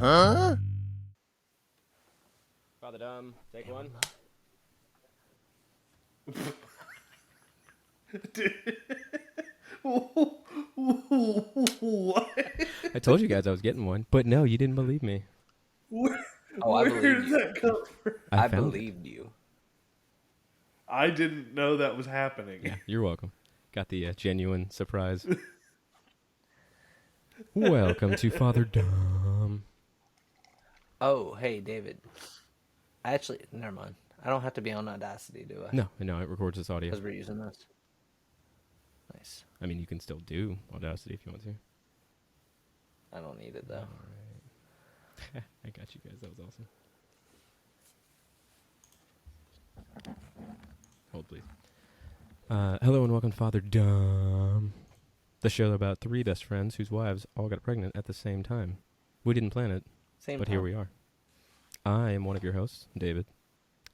FatherDumb, take one. What? I told you guys I was getting one, but no, you didn't believe me. Where, Oh, I where believe did you. that come from? I I found it. believed you. I didn't know that was happening. Yeah, you're welcome. Got the genuine surprise. Welcome to FatherDumb. Oh, hey, David. Actually, never mind. I don't have to be on Audacity, do I? No, it records this audio. Because we're using this. Nice. I mean, you can still do Audacity if you want to. I don't need it, though. I got you guys. That was awesome. Hold, please. Hello and welcome to FatherDumb, the show about three best friends whose wives all got pregnant at the same time. We didn't plan it, Same but time. here we are. I am one of your hosts, David,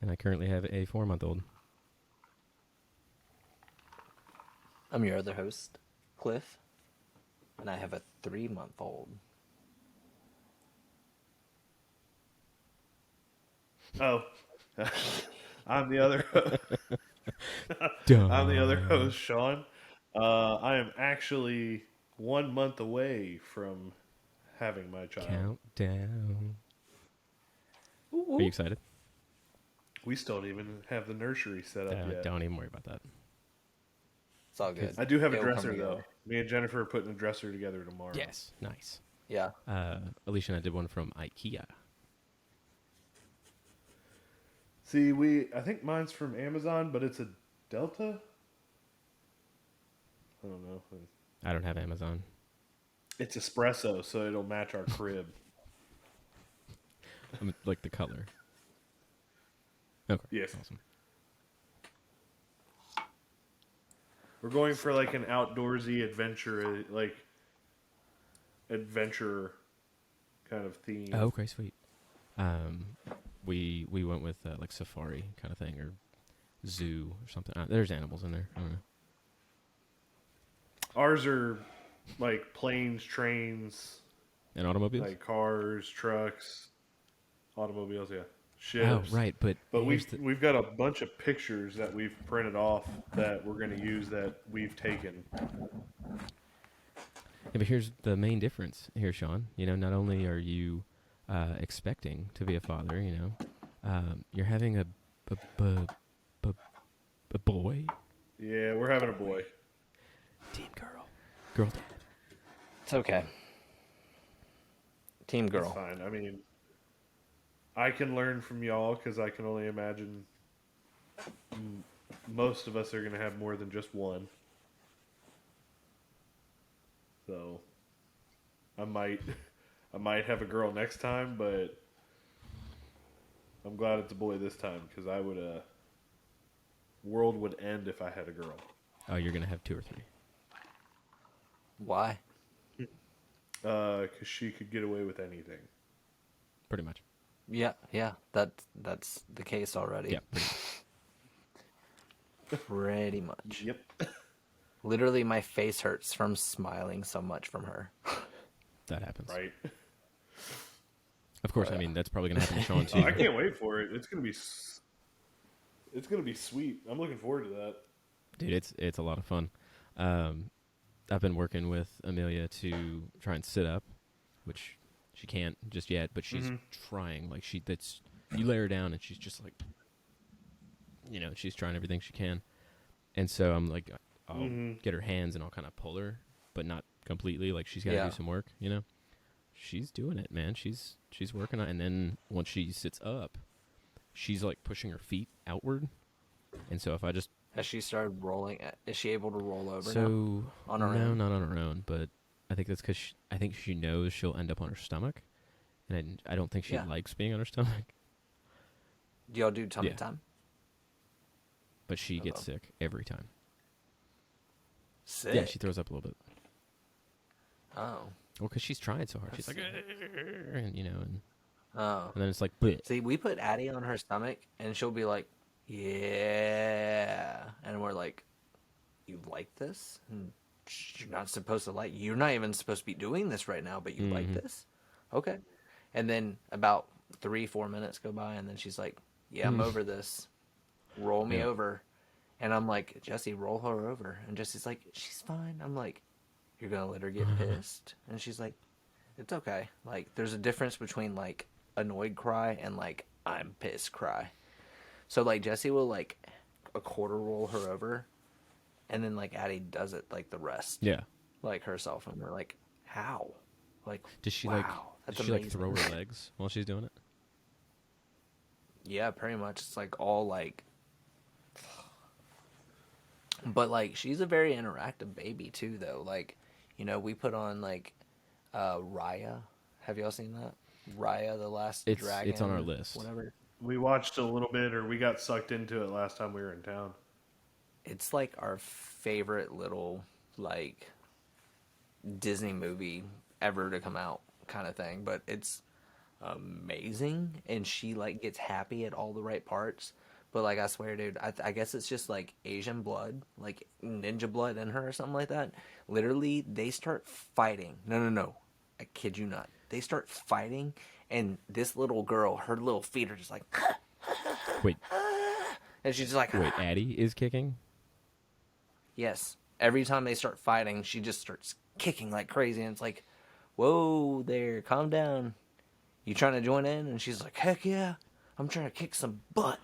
and I currently have a 4-month-old. I'm your other host, Cliff. And I have a 3-month-old. Oh, I'm the other. I'm the other host, Sean. I am actually 1 month away from having my child. Countdown. Ooh, Are you excited? We still don't even have the nursery set up yet. Don't even worry about that. It's all good. I do have a It'll come dresser though. together. Me and Jennifer are putting a dresser together tomorrow. Yes, nice. Yeah. Alicia and I did one from IKEA. See, I think mine's from Amazon, but it's a Delta. I don't know. I don't have Amazon. It's espresso, so it'll match our crib. Like the color. Okay. Yes. Awesome. We're going for like an outdoorsy adventure, adventure kind of theme. Oh, okay, sweet. We went with like safari kind of thing or zoo or something. There's animals in there. I don't know. Ours are like planes, trains, And automobiles. like cars, trucks, automobiles. Yeah, Oh, ships. right, but we've got a bunch of pictures that we've printed off that we're going to use that we've taken. Yeah, but here's the main difference here, Sean. You know, not only are you expecting to be a father, you know, you're having a boy. Yeah, we're having a boy. Team girl dad. It's okay. Team It's girl. fine. I mean, I can learn from y'all because I can only imagine most of us are going to have more than just one. So I might have a girl next time, but I'm glad it's a boy this time because world would end if I had a girl. Oh, you're gonna have 2 or 3. Why? Because she could get away with anything. Pretty much. Yeah. That's the case already. Yeah. Pretty much. Yep. Literally, my face hurts from smiling so much from her. That happens. Right. Of course. I mean, that's probably gonna happen to Sean too. I can't wait for it. It's gonna be sweet. I'm looking forward to that. Dude, it's a lot of fun. I've been working with Amelia to try and sit up, which she can't just yet, but she's trying. Like you lay her down and she's just like, you know, she's trying everything she can. And so I'm like, I'll get her hands and I'll kind of pull her, but not completely. Like she's got to do some work, you know. She's doing it, man. She's working on it. And then once she sits up, she's like pushing her feet outward. And so if I just Has she started rolling? Is she able to roll over now? so On her no, own? not on her own, but I think that's because I think she knows she'll end up on her stomach, and I don't think she likes being on her stomach. Do y'all do tummy Yeah. time? But she gets sick every time. Sick. Yeah, she throws up a little bit. Oh. Well, because she's trying so hard. She's like, and you know, and Oh. then it's like, bleh. See, we put Addie on her stomach, and she'll be like, yeah. And we're like, you like this? And you're not supposed to like, you're not even supposed to be doing this right now, but you like this? Okay. And then about 3-4 minutes go by, and then she's like, "Yeah, I'm over this. Roll me Yeah. over." And I'm like, "Jesse, roll her over." And Jesse's like, "She's fine." I'm like, "You're gonna let her get pissed?" And she's like, "It's okay." Like, there's a difference between like annoyed cry and like I'm pissed cry. So like Jesse will like a quarter roll her over, and then like Addie does it like the rest, Yeah. like herself, and we're like, "How?" Like, Does she wow, does that's she like amazing. throw her legs while she's doing it? Yeah, pretty much. It's like all like, but like she's a very interactive baby too, though. Like, we put on like Raya. Have y'all seen that? Raya, the Last It's on our Dragon, list. whatever. We watched a little bit, or we got sucked into it last time we were in town. It's like our favorite little like Disney movie ever to come out, kind of thing. But it's amazing, and she like gets happy at all the right parts. But like I swear, dude, I guess it's just like Asian blood, like ninja blood in her or something like that. Literally, they start fighting. No, no, no, I kid you not. They start fighting, and this little girl, her little feet are just like, Wait, and she's just like, wait. Addie is kicking. yes. Every time they start fighting, she just starts kicking like crazy, and it's like, whoa, there, calm down. You trying to join in? And she's like, heck yeah, I'm trying to kick some butt.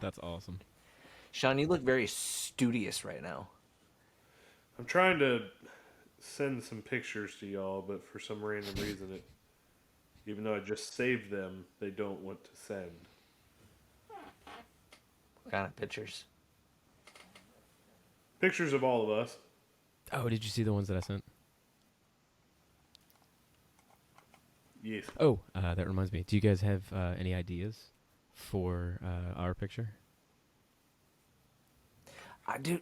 That's awesome. Sean, you look very studious right now. I'm trying to send some pictures to y'all, but for some random reason, even though I just saved them, they don't want to send. What kind of pictures? Pictures of all of us. Oh, did you see the ones that I sent? Yes. Oh, that reminds me. Do you guys have any ideas for our picture? I do.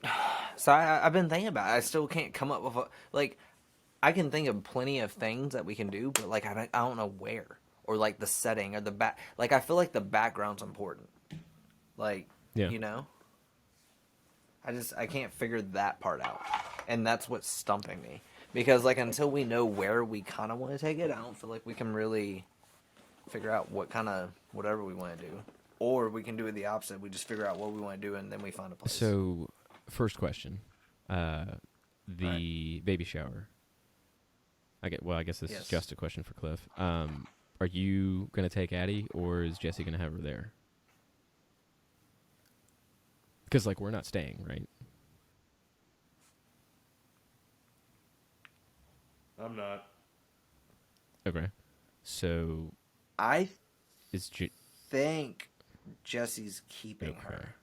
So I've been thinking about it. I still can't come up with like. I can think of plenty of things that we can do, but like I don't know where or like the setting or the back. Like I feel like the background's important. Like Yeah. I can't figure that part out, and that's what's stumping me. Because like until we know where we kind of want to take it, I don't feel like we can really figure out what kind of whatever we want to do. Or we can do it the opposite. We just figure out what we want to do, and then we find a place. So, first question: the Right. baby shower. I guess this is Yes. just a question for Cliff. Are you gonna take Addie, or is Jesse gonna have her there? Because like we're not staying, right? I'm not. Okay. So I is think Jesse's keeping okay? her.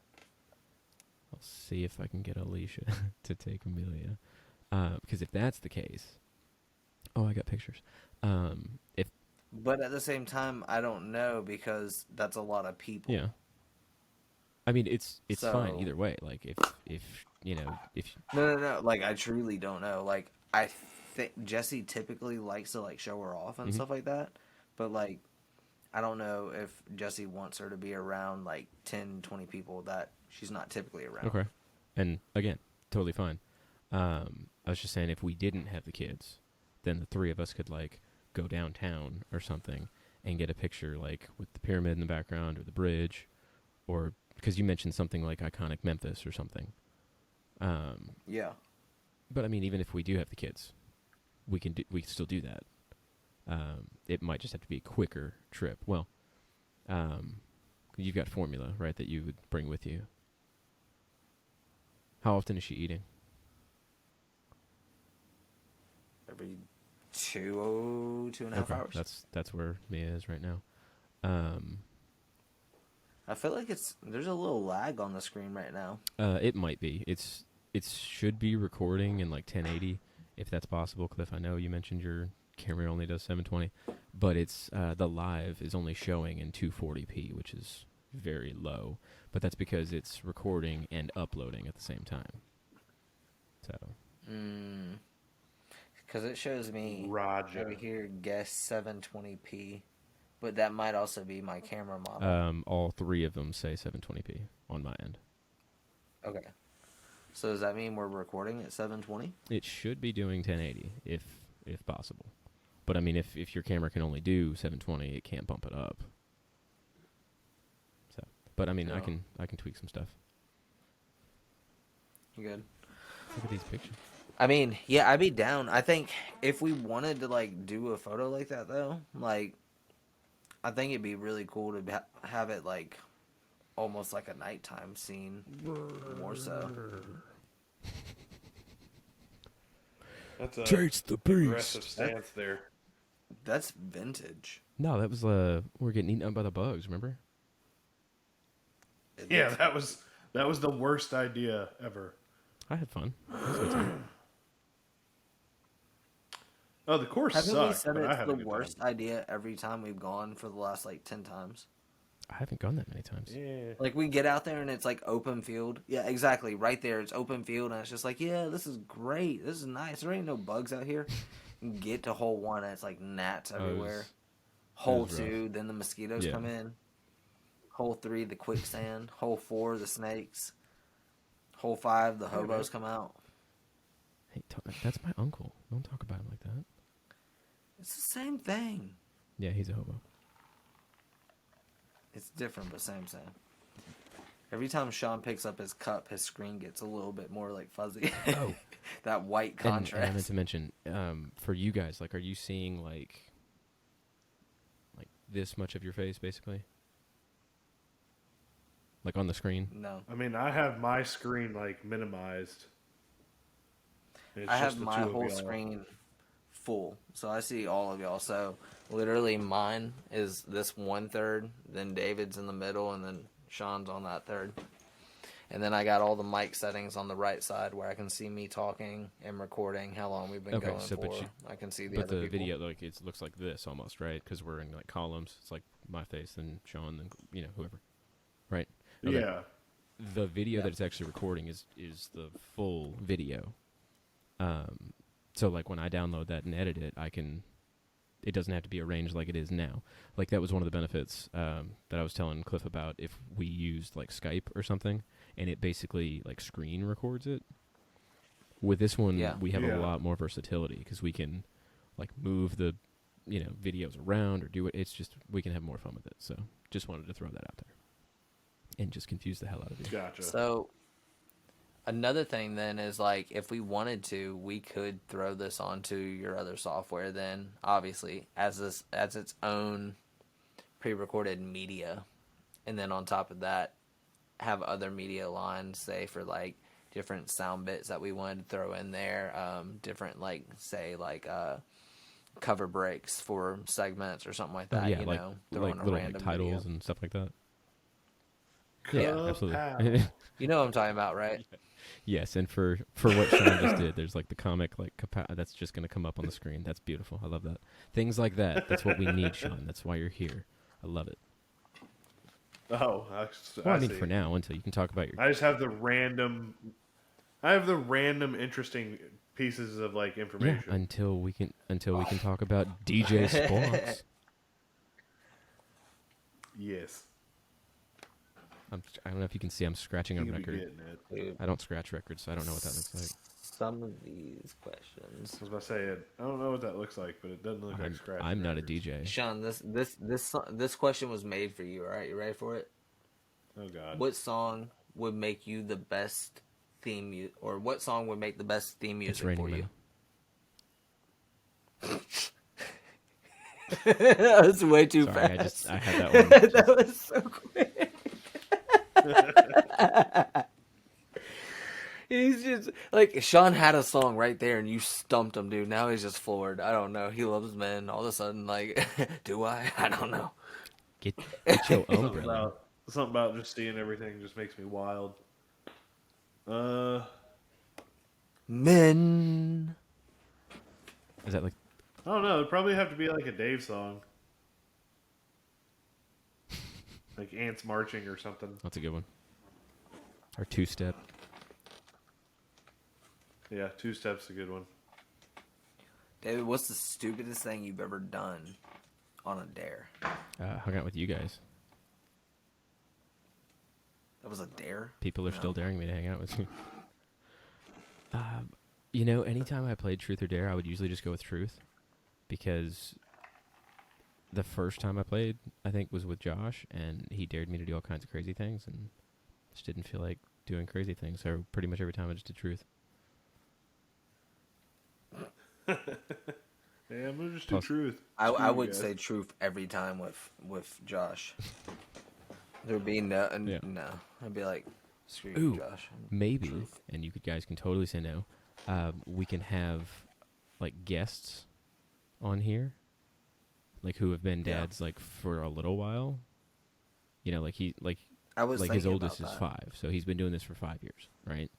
I'll see if I can get Alicia to take Amelia. Because if that's the case, oh, I got pictures. If But at the same time, I don't know because that's a lot of people. yeah, I mean it's fine So either way. Like if if no. Like I truly don't know. Like I think Jesse typically likes to like show her off and mhm. stuff like that. But like I don't know if Jesse wants her to be around like 10, 20 people that she's not typically around. Okay. And again, totally fine. I was just saying if we didn't have the kids, then the three of us could like go downtown or something and get a picture like with the pyramid in the background or the bridge, or because you mentioned something like iconic Memphis or something. Yeah. But I mean, even if we do have the kids, we can still do that. It might just have to be a quicker trip. Well, you've got formula, right, that you would bring with you. How often is she eating? Every 2.5 hours. That's where Mia is right now. I feel like there's a little lag on the screen right now. It might be. It should be recording in like 1080 if that's possible. Cliff, I know you mentioned your camera only does 720, but it's the live is only showing in 240p, which is very low. But that's because it's recording and uploading at the same time. So. Because it shows me Roger. over here, guess 720p. But that might also be my camera model. All three of them say 720p on my end. Okay. So does that mean we're recording at 720? It should be doing 1080 if possible. But I mean, if your camera can only do 720, it can't bump it up. So, but I mean, Yeah. I can tweak some stuff. Good. Look at these pictures. I mean, yeah, I'd be down. I think if we wanted to like do a photo like that though, like I think it'd be really cool to have it like almost like a nighttime scene, more so. That's a Chase the aggressive beast. stance there. That's vintage. No, that was we're getting eaten up by the bugs. Remember? Yeah, that was the worst idea ever. I had fun. It was a good time. Oh, the course Haven't sucked, we said but I it's had the a good worst time. idea every time we've gone for the last like 10 times? I haven't gone that many times. Yeah. Like we get out there and it's like open field. Yeah, exactly. Right there, it's open field, and it's just like, yeah, this is great. This is nice. There ain't no bugs out here. You get to hole 1, and it's like gnats everywhere. Hole was 2, then the mosquitoes Yeah. come in. Hole 3, the quicksand. Hole 4, the snakes. Hole 5, the hobos come out. Hey, that's my uncle. Don't talk about him like that. It's the same thing. Yeah, he's a hobo. It's different, but same. Every time Sean picks up his cup, his screen gets a little bit more like fuzzy. Oh. That white And I contrast. meant to mention, for you guys, like, are you seeing like this much of your face, basically? Like on the screen? No. I mean, I have my screen like minimized. It's I just have the my two of whole y'all. screen full, so I see all of y'all. So literally, mine is this 1/3, then David's in the middle, and then Sean's on that third. And then I got all the mic settings on the right side where I can see me talking and recording, how long we've been Okay, going so for. but I can see the But other the people. video, like, it looks like this almost, right? Because we're in like columns. It's like my face, then Sean, then whoever, right? Okay. Yeah. The video Yeah. that it's actually recording is the full video. So like when I download that and edit it, it doesn't have to be arranged like it is now. Like that was one of the benefits that I was telling Cliff about if we used like Skype or something, and it basically like screen records it. With this one, Yeah. we have a Yeah. lot more versatility because we can like move the videos around or do it. It's just we can have more fun with it. So just wanted to throw that out there and just confuse the hell out of you. Gotcha. So another thing then is like if we wanted to, we could throw this onto your other software then obviously as its own pre-recorded media, and then on top of that have other media lines, say for like different sound bits that we wanted to throw in there, different like say like cover breaks for segments or something like that. Yeah, you like know, throw in a little random like titles video. and stuff like that. Yeah, Absolutely. You know what I'm talking about, right? Yes, and for what Sean just did, there's like the comic like that's just going to come up on the screen. That's beautiful. I love that. Things like that. That's what we need, Sean. That's why you're here. I love it. Oh, Well, I I mean, see. for now, until you can talk about your. I just have the random. I have the random interesting pieces of like Yeah, information. until we can talk about DJ Sparks. Yes. I don't know if you can see. I'm scratching a You could be record. getting it. Dude, I don't scratch records, so I don't know what that looks like. some of these questions. I was about to say it. I don't know what that looks like, but it doesn't look like scratch. I'm not a records. DJ. Sean, this question was made for you. All right, you ready for it? Oh God. What song would make you the best theme or what song would make the best theme It's music raining for you? men. That was way too Sorry, fast. I had that one. That was so quick. He's just like Sean had a song right there, and you stumped him, dude. Now he's just floored. I don't know. He loves men. All of a sudden, like, do I? I don't know. Get your umbrella. Something about just seeing everything just makes me wild. Men. Is that like? I don't know. It'd probably have to be like a Dave song. Like Ants Marching or something. That's a good one. Or Two Step. Yeah, Two Step's a good one. David, what's the stupidest thing you've ever done on a dare? Hung out with you guys. That was a dare? People are No. still daring me to hang out with you. Anytime I played Truth or Dare, I would usually just go with Truth. because the first time I played, I think, was with Josh, and he dared me to do all kinds of crazy things, and just didn't feel like doing crazy things. So pretty much every time I just did truth. Yeah, I'm gonna just do Plus- truth. I Screw you would guys. say truth every time with Josh. There'd be no, Yeah. no. I'd be like, screw you, Ooh, Josh. maybe, Truth. and you guys can totally say no. We can have like guests on here, like who have been Yeah. dads like for a little while. You know, like I was like his thinking oldest about is that. 5, so he's been doing this for 5 years, right?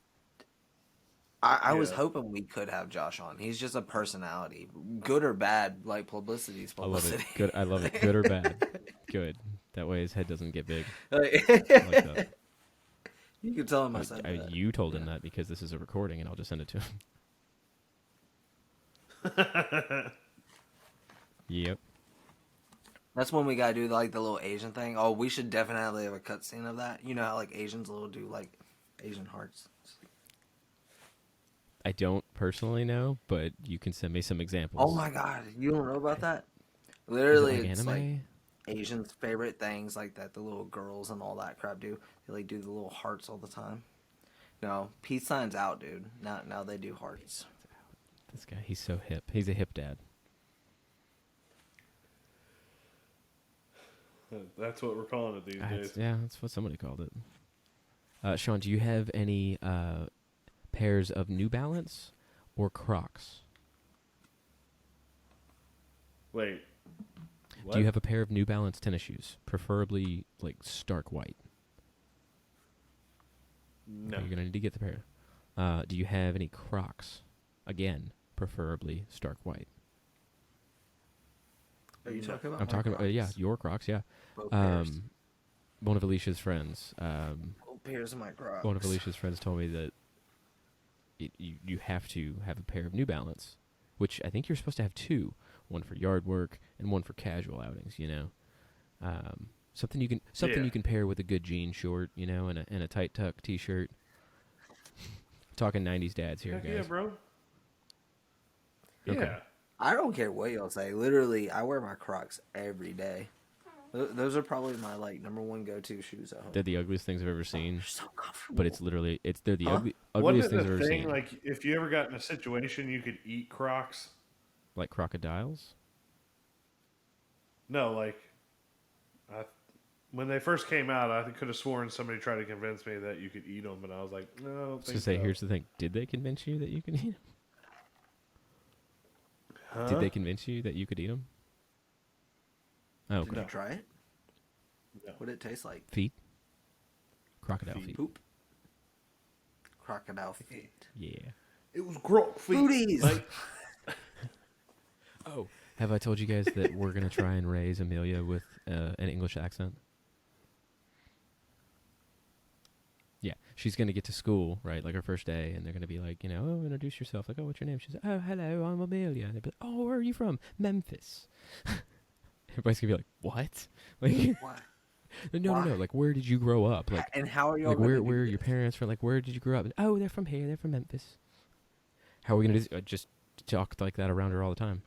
I was Yeah. hoping we could have Josh on. He's just a personality, good or bad. Like publicity's I love publicity. it. Good. I love it. Good or bad? Good. That way his head doesn't get big. Like, I like that. you can tell him I said that. You told him Yeah. that because this is a recording, and I'll just send it to him. Yep. That's when we gotta do like the little Asian thing. Oh, we should definitely have a cutscene of that. You know how like Asians will do like Asian hearts. I don't personally know, but you can send me some examples. Oh my god, you don't know about that? Is it Literally, like it's anime? like Asians' favorite things like that. The little girls and all that crap do. They like do the little hearts all the time. No, peace signs out, dude. Now they do hearts. This guy, he's so hip. He's a hip dad. That's what we're calling it these days. Yeah, that's what somebody called it. Sean, do you have any pairs of New Balance or Crocs? Wait. What? Do you have a pair of New Balance tennis shoes, preferably like stark white? No. You're gonna need to get the pair. Do you have any Crocs? Again, preferably stark white. Are you talking about? I'm my talking about Crocs? yeah, your Crocs, yeah. Both pairs. One of Alicia's friends. Both pairs of my Crocs. One of Alicia's friends told me that you have to have a pair of New Balance, which I think you're supposed to have 2, one for yard work and one for casual outings. You know, something you can pair with a good jean short, you know, and a tight tuck T-shirt. Talking 90s dads here, Heck guys. yeah, bro. Okay. Yeah. I don't care what y'all say. Literally, I wear my Crocs every day. Those are probably my like number one go-to shoes at home. They're the ugliest things I've ever seen, They're so comfortable. but it's literally they're the Huh? ugliest Wasn't things it I've a ever thing seen. like if you ever got in a situation you could eat Crocs? Like crocodiles. No, like when they first came out, I could have sworn somebody tried to convince me that you could eat them, but I was like, no, I don't So think say, so. here's the thing: did they convince you that you can eat them? Huh? Did they convince you that you could eat them? Oh, Did okay. you try it? No. What did it taste like? Feet. Crocodile Feet. feet. Poop. Crocodile feet. Yeah. It was grok feet. Booties. Like, Oh, have I told you guys that we're gonna try and raise Amelia with an English accent? Yeah, she's gonna get to school, right, like her first day, and they're gonna be like, you know, oh, introduce yourself. Like, oh, what's your name? She's like, oh, hello, I'm Amelia. And they'll be like, oh, where are you from? Memphis. Everybody's gonna be like, what? Like, Why? no. Why? Like, where did you grow up? Like, And how are y'all like gonna where do are your this? parents from? Like, where did you grow up? Oh, they're from here. They're from Memphis. How are we gonna do this? Just talk like that around her all the time?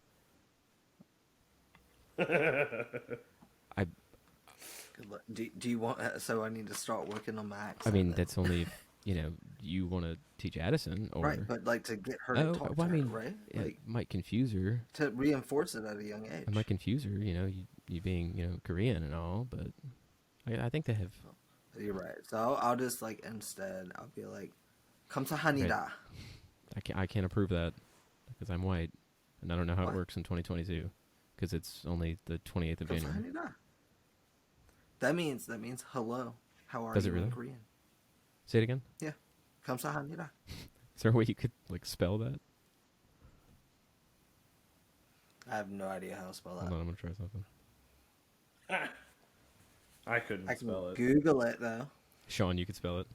Good luck. Do you want? So I need to start working on my accent. I mean, then. that's only if, you know, you want to teach Addison, or right, but like to get her to oh, talk well, to I mean, her, right? it Like might confuse her. to reinforce it at a young age. It might confuse her, you know, you being, you know, Korean and all, but I think they have. You're right. So I'll just like instead I'll be like, "감사합니다." I can't approve that because I'm white, and I don't know how Why? it works in 2022 because it's only the 28th of January. 감사합니다. That means hello. How are Does it you really? in Korean? Say it again. 감사합니다. Is there a way you could like spell that? I have no idea how to spell that. Hold on, I'm gonna try something. I couldn't I can spell it. Google it though. Sean, you could spell it.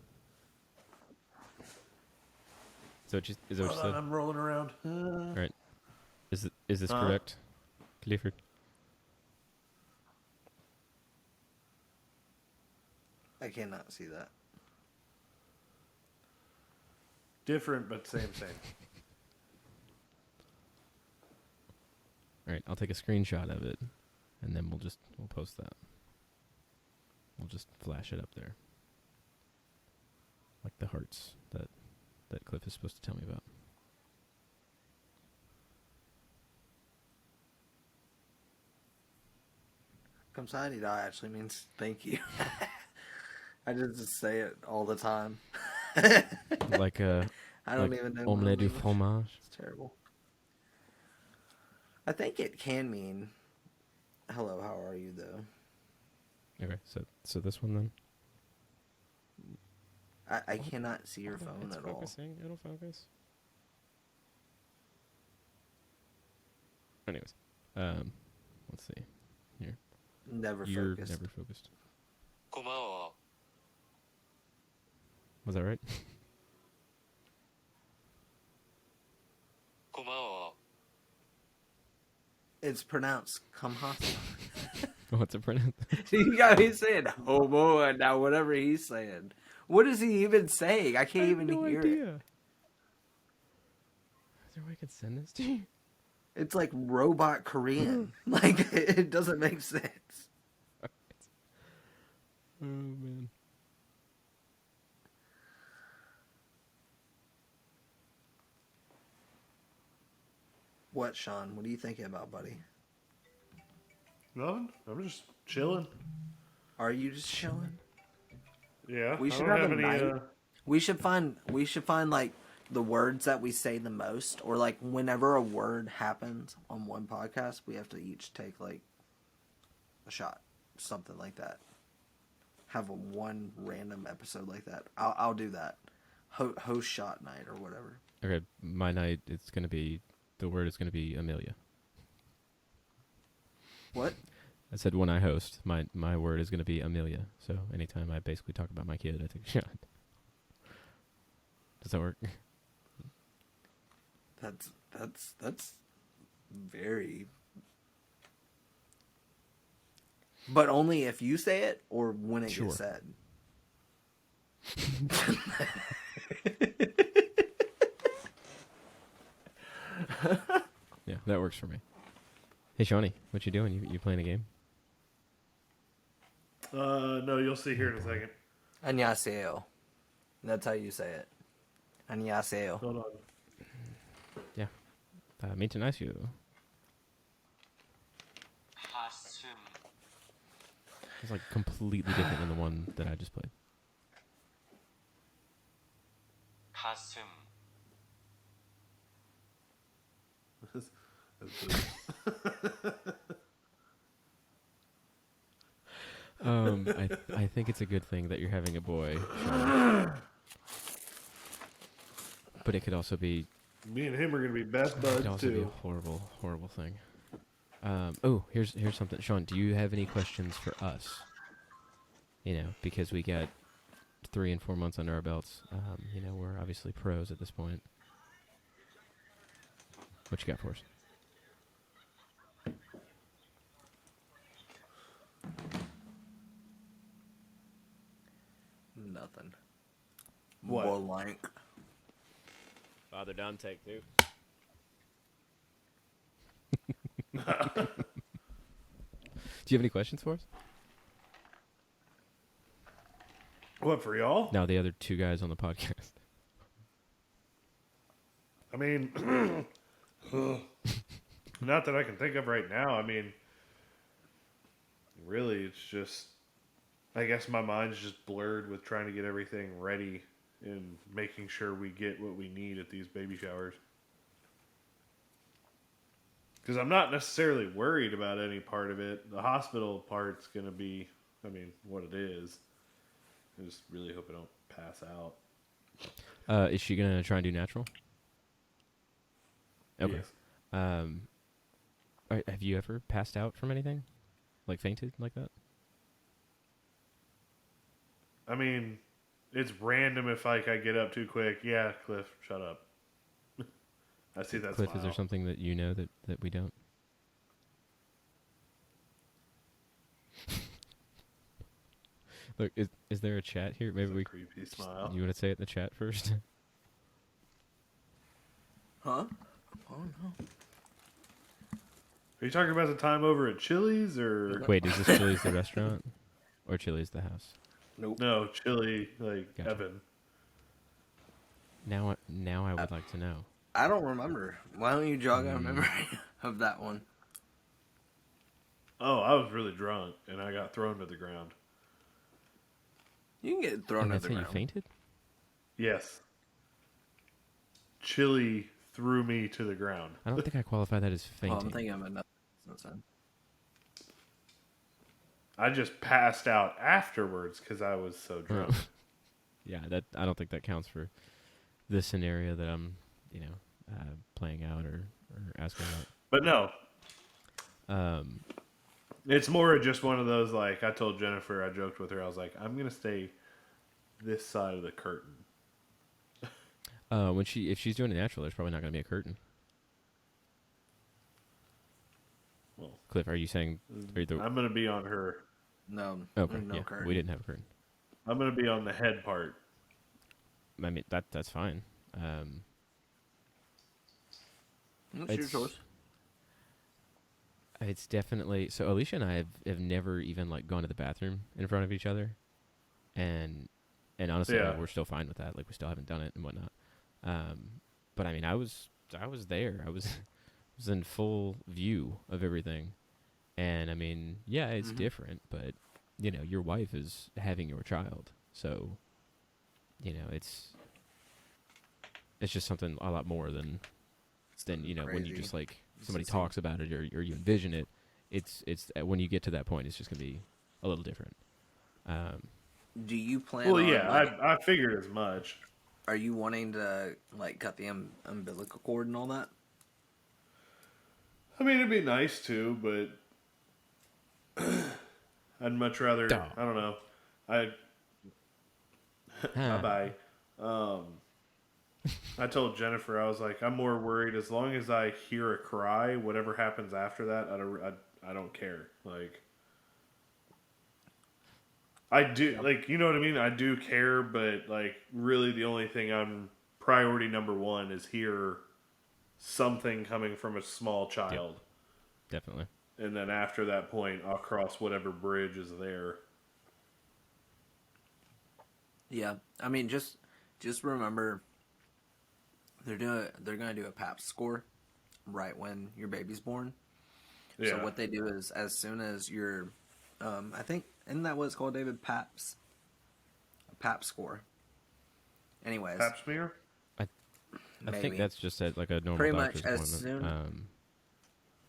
So is that what you Hold on, said? I'm rolling around. All right. Is this Huh? correct, Clifford? I cannot see that. Different, but same. All All right, I'll take a screenshot of it, and then we'll post that. We'll just flash it up there, like the hearts that Cliff is supposed to tell me about. Kamsahamnida actually means thank you. I just say it all the time. Like I don't like even know. omelette du fromage. It's terrible. I think it can mean hello, how are you, though? Okay, so this one then. I cannot see your phone it's at all. focusing. It'll focus. Anyways, let's see here. Never You're focused. never focused. こんばんは。 Was that right? こんばんは。 It's pronounced kamhasa. What's it pronounced? You got me saying homo and now whatever he's saying. What is he even saying? I can't even hear it. Is there a way I could send this to you? It's like robot Korean. Like, it doesn't make sense. Oh man. What, Sean? What are you thinking about, buddy? Nothing. I'm just chilling. Are you just chilling? Yeah. We I should don't have a any, night. We should find like the words that we say the most, or like whenever a word happens on one podcast, we have to each take like a shot, something like that. Have a one random episode like that. I'll do that. Host shot night or whatever. Okay, my night. It's gonna be the word is gonna be Amelia. What? I said when I host, my word is gonna be Amelia. So anytime I basically talk about my kid, I take a shot. Does that work? That's very. But only if you say it or when it Sure. gets said. Yeah, that works for me. Hey, Shawnee, what you doing? You playing a game? No, you'll see here in a second. 안녕하세요. That's how you say it. 안녕하세요. Hold on. Yeah. Meet nice you. 가슴. It's like completely different than the one that I just played. 가슴. I think it's a good thing that you're having a boy, Shawnee. But it could also be Me and him are gonna be best it could buds also be a too. horrible, horrible thing. Here's something, Sean. Do you have any questions for us? You know, because we got 3 and 4 months under our belts. You know, we're obviously pros at this point. What you got for us? Nothing. What? Blank. FatherDumb, take 2. Do you have any questions for us? What, for y'all? No, the other 2 guys on the podcast. I mean, not that I can think of right now. I mean, really, it's just, I guess my mind's just blurred with trying to get everything ready and making sure we get what we need at these baby showers. Because I'm not necessarily worried about any part of it. The hospital part's going to be, I mean, what it is. I just really hope I don't pass out. Is she gonna try and do natural? Okay. Yes. Have you ever passed out from anything? Like fainted like that? I mean, it's random if like I get up too quick. Yeah, Cliff, shut up. I see that Cliff, smile. is there something that you know that we don't? Look, is there a chat here? Maybe It's a we. creepy smile. You want to say it in the chat first? Huh? Oh no. Are you talking about the time over at Chili's or Wait, is this Chili's the restaurant or Chili's the house? Nope. no Chili like Gotcha. Evan? Now I would like to know. I don't remember. Why don't you jog our memory of that one? Oh, I was really drunk and I got thrown to the ground. You can get thrown And to that's the how you ground. fainted? Yes. Chili threw me to the ground. I don't think I qualify that as Oh, fainting. I'm thinking of another since then. I just passed out afterwards because I was so drunk. Yeah, that I don't think that counts for this scenario that I'm, playing out or asking But no, about. it's more just one of those, like, I told Jennifer, I joked with her, I was like, I'm going to stay this side of the curtain. If she's doing it natural, there's probably not going to be a curtain. Well, Cliff, are you saying? I'm going to be on her. No, Okay, no yeah, curtain. we didn't have a curtain. I'm going to be on the head part. I mean that's fine. That's your It's- choice. It's definitely so. Alicia and I have never even like gone to the bathroom in front of each other, and honestly, Yeah. we're still fine with that. Like we still haven't done it and whatnot. But I mean, I was there. I was was in full view of everything, and I mean, yeah, it's different, but your wife is having your child, so it's just something a lot more than when you Crazy. just like somebody insane. talks about it or you envision it. It's when you get to that point, it's just gonna be a little different. Do you plan Well, on, yeah, like, I figured as much. are you wanting to, like, cut the umbilical cord and all that? I mean, it'd be nice to, but I'd much rather, Duh. I don't know. Bye-bye. I told Jennifer, I was like, I'm more worried as long as I hear a cry, whatever happens after that, I don't care. Like, I do, like, you know what I mean? I do care, but, like, really the only thing I'm priority number one is hear something coming from a small child. Definitely. And then after that point, I'll cross whatever bridge is there. Yeah, I mean, just remember, they're gonna do a PAP score right when your baby's born. Yeah. So what they do is, as soon as you're, I think, isn't that what it's called, David? PAPS, a PAP score. Anyways, Pap smear? I think maybe. that's just at like a normal Pretty doctor's much as appointment.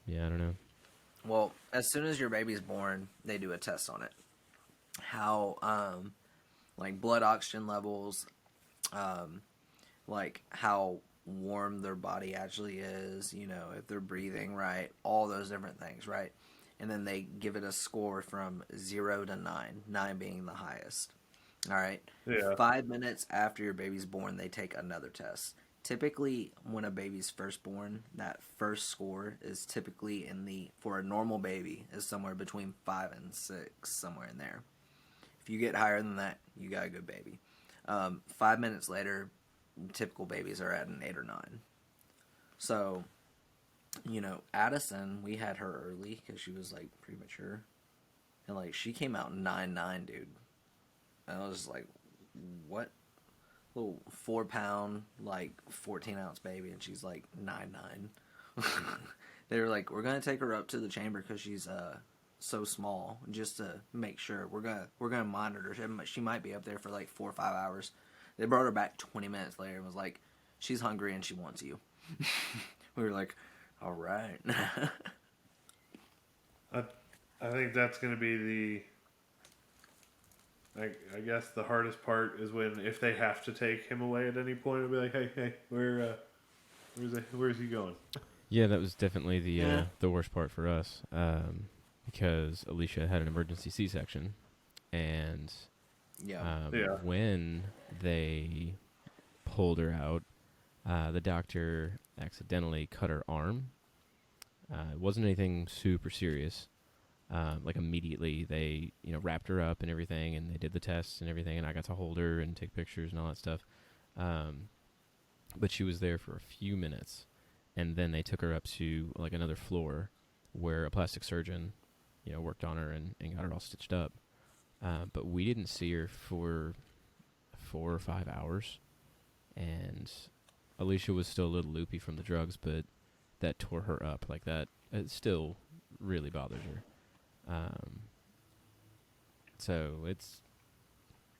Yeah, I don't know. Well, as soon as your baby's born, they do a test on it. How, like, blood oxygen levels, like how warm their body actually is, if they're breathing right, all those different things, right? And then they give it a score from 0 to 9, 9 being the highest. All right? Yeah. 5 minutes after your baby's born, they take another test. Typically, when a baby's first born, that first score is typically for a normal baby, is somewhere between 5 and 6, somewhere in there. If you get higher than that, you got a good baby. 5 minutes later, typical babies are at an 8 or 9. So, Addison, we had her early because she was, like, premature. And, like, she came out 9'9", dude. And I was like, what? Little 4-pound, like, 14-ounce baby, and she's, like, 9'9". They were like, we're going to take her up to the chamber because she's, so small, just to make sure. We're gonna monitor her. She might be up there for like 4 or 5 hours. They brought her back 20 minutes later and was like, she's hungry and she wants you. We were like, all right. I think that's going to be I guess the hardest part is if they have to take him away at any point, it'll be like, hey, where's he going? Yeah, that was definitely Yeah. the worst part for us, because Alicia had an emergency C-section, and Yeah. when they pulled her out, the doctor accidentally cut her arm. It wasn't anything super serious. Like immediately they wrapped her up and everything, and they did the tests and everything, and I got to hold her and take pictures and all that stuff. But she was there for a few minutes, and then they took her up to like another floor, where a plastic surgeon, worked on her and got her all stitched up. But we didn't see her for 4 or 5 hours, and Alicia was still a little loopy from the drugs, but that tore her up like that. It still really bothers her. So it's.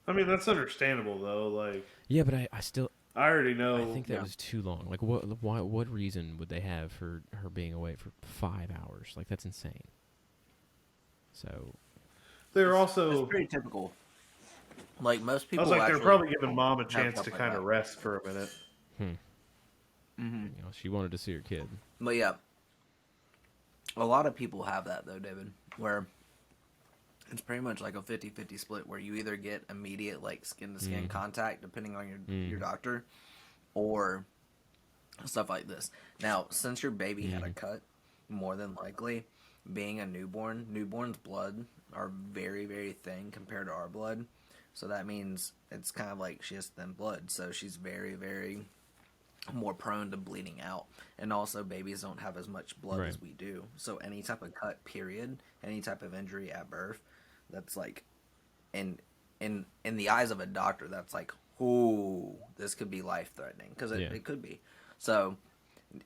I mean, that's understandable though. Like, Yeah, but I still. I already know. I think that was too long. Like, what reason would they have for her being away for 5 hours? Like, that's insane. So. They're also. It's pretty typical. Like most I people, was like, they're actually probably giving mom a have chance stuff to like kind that. of rest for a minute. She wanted to see her kid. But yeah, a lot of people have that though, David, where it's pretty much like a 50-50 split where you either get immediate like skin-to-skin contact depending on your doctor, or stuff like this. Now, since your baby had a cut, more than likely, being a newborn's blood are very, very thin compared to our blood. So that means it's kind of like she has thin blood. So she's very, very more prone to bleeding out. And also babies don't have as much blood Right. as we do. So any type of cut, period, any type of injury at birth, that's like, in the eyes of a doctor, that's like, ooh, this could be life-threatening. Because it could be. So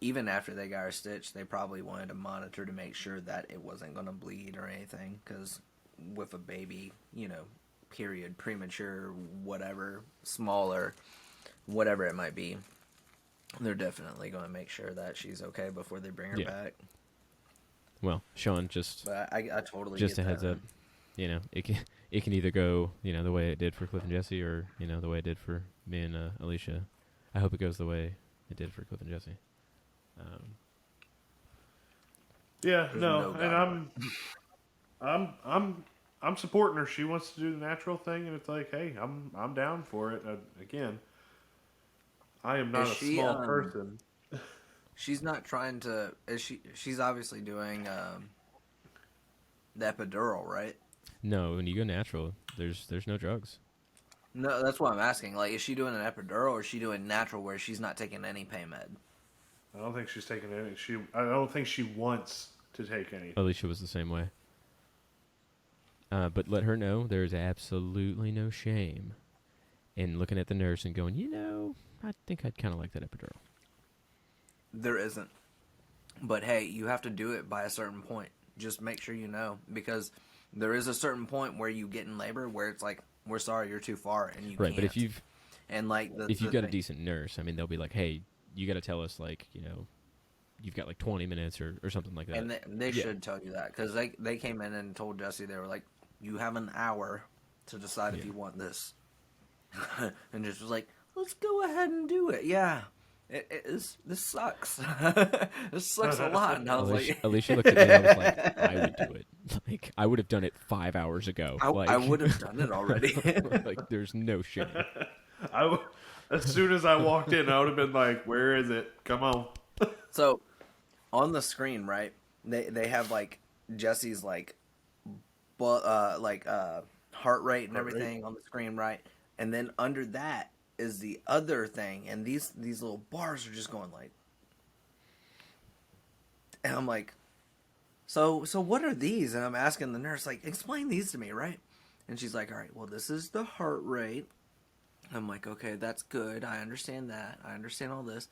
even after they got her stitched, they probably wanted to monitor to make sure that it wasn't going to bleed or anything. Because with a baby, period, premature, whatever, smaller, whatever it might be, they're definitely going to make sure that she's okay before they bring her back. Well, Sean, just But I totally just get a heads that, up. It can either go the way it did for Cliff and Jesse, or the way it did for me and Alicia. I hope it goes the way it did for Cliff and Jesse. Yeah, There's no, no and doubt. I'm supporting her. She wants to do the natural thing, and it's like, hey, I'm down for it. Again, I am not Is a she, small person. She's not trying to. She's obviously doing the epidural, right? No, when you go natural, there's no drugs. No, that's what I'm asking. Like, is she doing an epidural or is she doing natural where she's not taking any pain med? I don't think she's taking any. I don't think she wants to take any. Alicia was the same way. But let her know there's absolutely no shame in looking at the nurse and going, I think I'd kind of like that epidural. There isn't. But hey, you have to do it by a certain point. Just make sure you know, because there is a certain point where you get in labor where it's like, we're sorry, you're too far, and you Right, can't. but if you've got a thing- decent nurse, I mean, they'll be like, hey, you got to tell us, like, you've got like 20 minutes or something like that. and they should tell you that, because they came in and told Jesse, they were like, you have an hour to decide if you want this. And just was like, let's go ahead and do it. Yeah. This sucks. This sucks a lot. And I was Alicia looked at me and I was like, I would do it. Like, I would have done it 5 hours ago. I would have done it already. Like, there's no shame. As soon as I walked in, I would have been like, where is it? Come on. So, on the screen, right, they have, like, Jesse's, like, heart rate and everything on the screen, right? And then under that is the other thing, and these little bars are just going like, and I'm like, so what are these? And I'm asking the nurse, like, explain these to me, right? And she's like, all right, well, this is the heart rate. I'm like, okay, that's good. I understand that. I understand all this.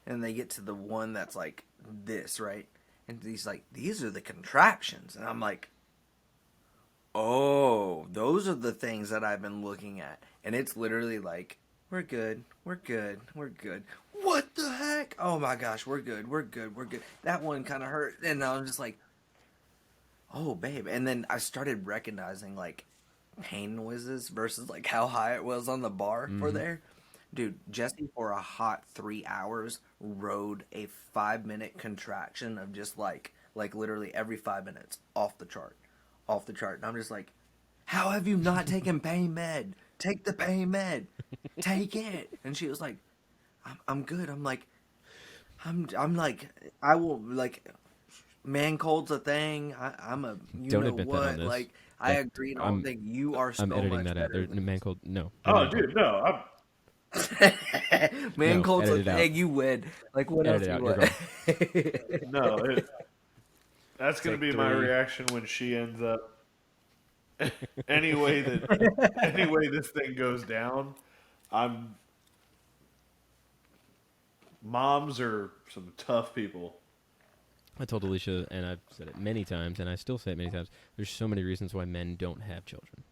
And they get to the one that's like this, right? And he's like, these are the contractions. And I'm like, oh, those are the things that I've been looking at. And it's literally like, we're good. We're good. We're good. What the heck? Oh my gosh, we're good. We're good. We're good. That one kind of hurt. And I was just like, oh, babe. And then I started recognizing, like, pain noises versus, like, how high it was on the bar for there. Dude, Jesse, for a hot 3 hours, rode a 5-minute contraction of just, like literally every 5 minutes. Off the chart. Off the chart. And I'm just like, how have you not taken pain med? Take the pain med. Take it. And she was like, I'm good. I'm like, I will, like, man cold's a thing. I'm a, Don't know admit what. that on this. Like, I agree. I don't think you are so I'm editing much that out. better There's a man called no. Oh, dude, no. Man No, cold's a edit it out. thing. You win. Like, what Edit else it you out. want? No. That's gonna Take be my 3. reaction when she ends up. Any way this thing goes down, I'm. Moms are some tough people. I told Alicia, and I've said it many times, and I still say it many times. There's so many reasons why men don't have children.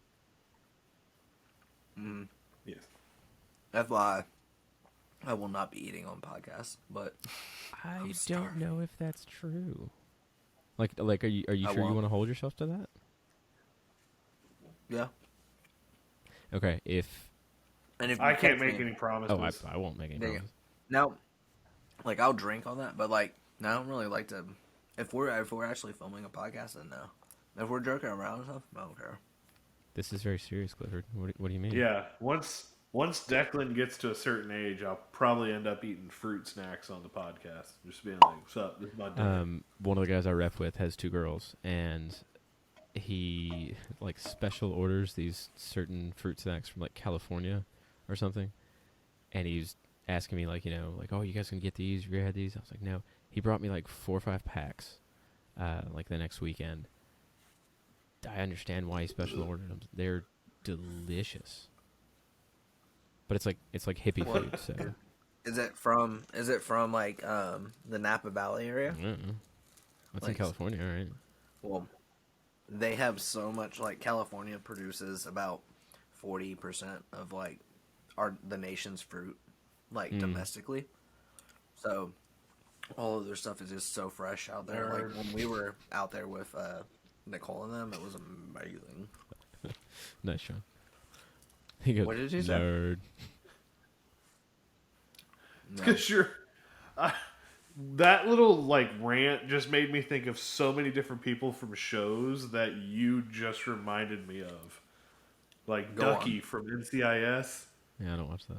Yes. That's why I will not be eating on podcasts. But I I'm don't starving. know if that's true. Like, are you I sure you won't. want to hold yourself to that? Yeah. Okay, if And if you I can't catch make me, any promises. I won't make any Yeah. promises. now, like I'll drink on that, but like I don't really like to. If we're actually filming a podcast, then no. If we're joking around and stuff, I don't care. This is very serious, Clifford. What do you mean? Yeah, once Declan gets to a certain age, I'll probably end up eating fruit snacks on the podcast. Just being like, "What's up? This is my dinner." One of the guys I rep with has 2 girls, and he like special orders these certain fruit snacks from like California or something, and he's asking me like, like, oh, you guys gonna get these? You ever had these? I was like, no. He brought me like 4 or 5 packs, like the next weekend. I understand why he special ordered them. They're delicious, but it's like hippie What? food. So Is it from like the Napa Valley area? I don't know. That's in Like- California, all right? Well, they have so much. Like California produces about 40% of like the nation's fruit, like domestically. So all of their stuff is just so fresh out there. Like when we were out there with Nicole and them, it was amazing. Nice, Sean. He goes, What did you say? nerd. No. Because that little like rant just made me think of so many different people from shows that you just reminded me of, like Go Ducky on. from NCIS, Yeah, I don't watch that.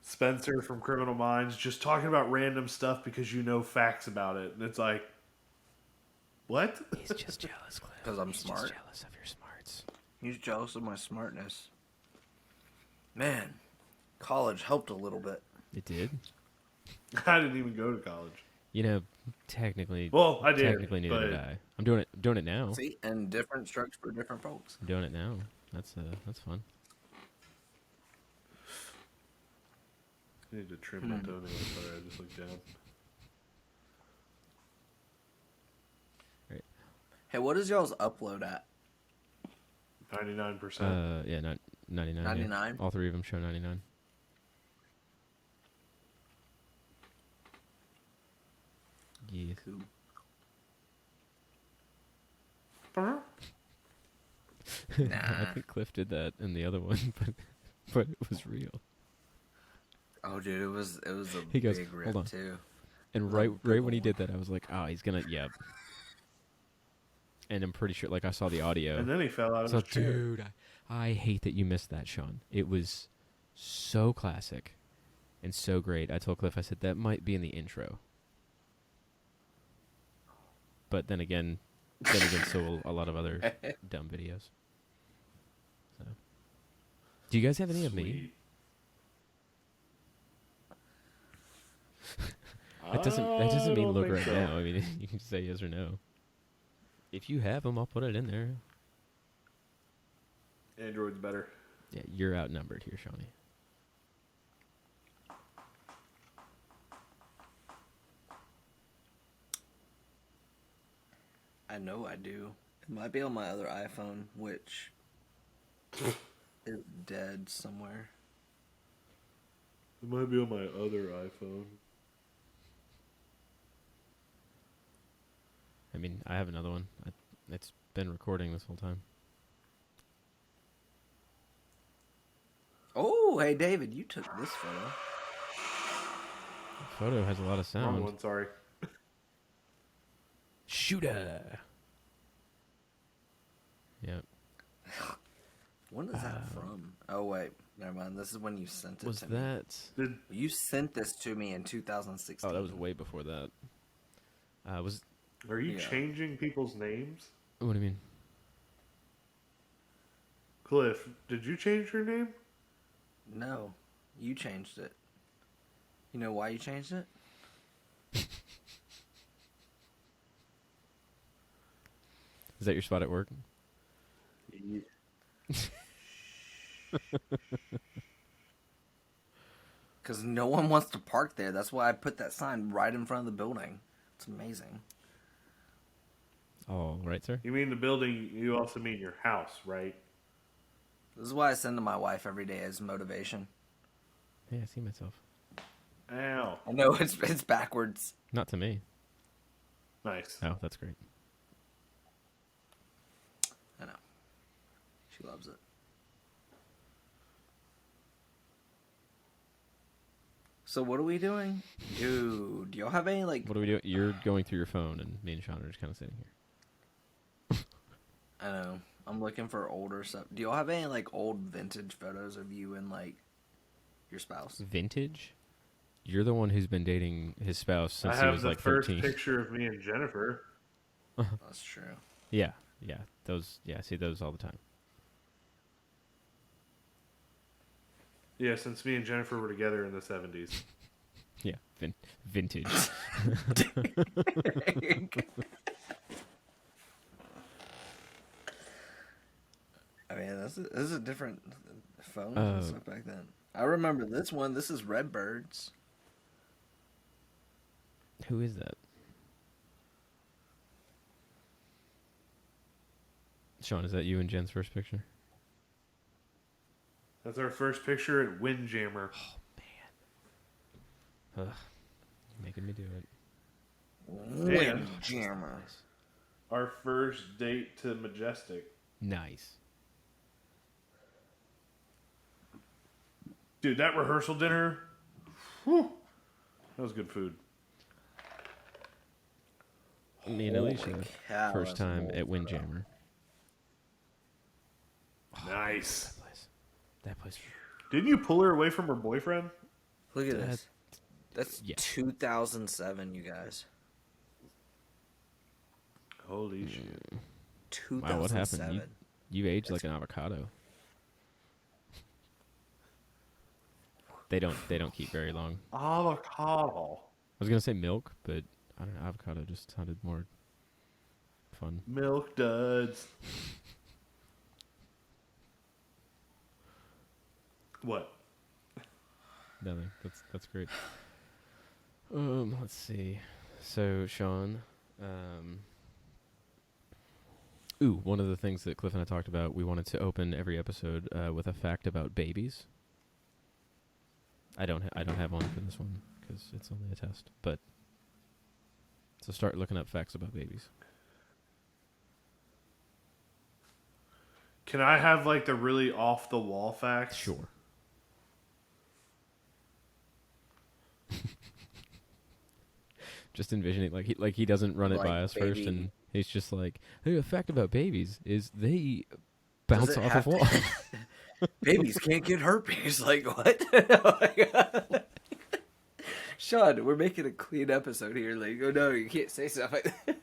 Spencer from Criminal Minds, just talking about random stuff because you know facts about it, and it's like, what? He's just jealous, Cliff. 'Cause I'm He's smart. just jealous of your smarts. He's jealous of my smartness. Man, college helped a little bit. It did? I didn't even go to college. Technically. Well, I did, Technically, neither but did I. I'm doing it now. See, and different strokes for different folks. I'm doing it now. That's fun. I need to trim my toenails. Sorry, I just looked down. Right. Hey, what is y'all's upload at? 99%. Yeah, not 99. 99? Yeah. All 3 of them show 99. Yeah. Cool. I Nah. think Cliff did that in the other one, but it was real. Oh, dude, it was a He goes, big rip "Hold on." too. And Like, right when he did that, I was like, "Oh, he's gonna yep." And I'm pretty sure, like, I saw the audio. And then he fell out of So, his chair. dude, I hate that you missed that, Sean. It was so classic and so great. I told Cliff, I said, that might be in the intro. But then again, so will a lot of other dumb videos. So, do you guys have any of me? Sweet. That doesn't mean I look don't right think so. now. I mean, you can say yes or no. If you have them, I'll put it in there. Android's better. Yeah, you're outnumbered here, Shawnee. I know I do. It might be on my other iPhone, which is dead somewhere. It might be on my other iPhone. I mean, I have another one. It's been recording this whole time. Oh, hey David, you took this photo. The photo has a lot of Wrong sound. one, sorry. Shooter. Yep. When is that from? Oh wait, never mind. This is when you sent it Was to me. that? You sent this to me in 2016. Oh, that was way before that. Was Are you Yeah. changing people's names? what do you mean? Cliff, did you change your name? No, you changed it. You know why you changed it? Is that your spot at work? Because no one wants to park there. That's why I put that sign right in front of the building. It's amazing. All right, sir. You mean the building? You also mean your house, right? This is why I send to my wife every day as motivation. Hey, I see myself. Ow. I know it's backwards. Not to me. Nice. Oh, that's great. I know. She loves it. So what are we doing? Dude, do y'all have any, like... What do we do? You're going through your phone, and me and Sean are just kind of sitting here. I know. I'm looking for older stuff. Do y'all have any, like, old vintage photos of you and, like, your spouse? Vintage? You're the one who's been dating his spouse since I he have was the like first 13. picture of me and Jennifer. That's true. Yeah. Those. Yeah, I see those all the time. Yeah, since me and Jennifer were together in the 70s. Yeah, vintage. I mean, this is a different phone and stuff back then. I remember this one. This is Redbirds. Who is that? Sean, is that you and Jen's first picture? That's our first picture at Windjammer. Ugh, making me do it. Windjammer. Our first date to Majestic. Nice. Dude, that rehearsal dinner, whew, that was good food. Me and Alicia, cow, first that's a time bold at Windjammer. Nice. That place. Didn't you pull her away from her boyfriend? Look at this. That's yeah. 2007, you guys. Holy shit. 2007. Wow, what happened? You aged like an avocado. They don't keep very long. Avocado. I was gonna say milk, but I don't know. Avocado just sounded more fun. Milk duds. What? Nothing. That's great. Let's see. So Sean, one of the things that Cliff and I talked about, we wanted to open every episode with a fact about babies. I don't have one for this one because it's only a test. But so start looking up facts about babies. Can I have like the really off the wall facts? Sure. Just envisioning like he doesn't run it Like by us baby. first, and he's just like, hey, a fact about babies is they bounce it off have of to- walls. Babies can't get herpes. Like, what? Oh my God. Sean, we're making a clean episode here. Like, oh no, you can't say stuff like that.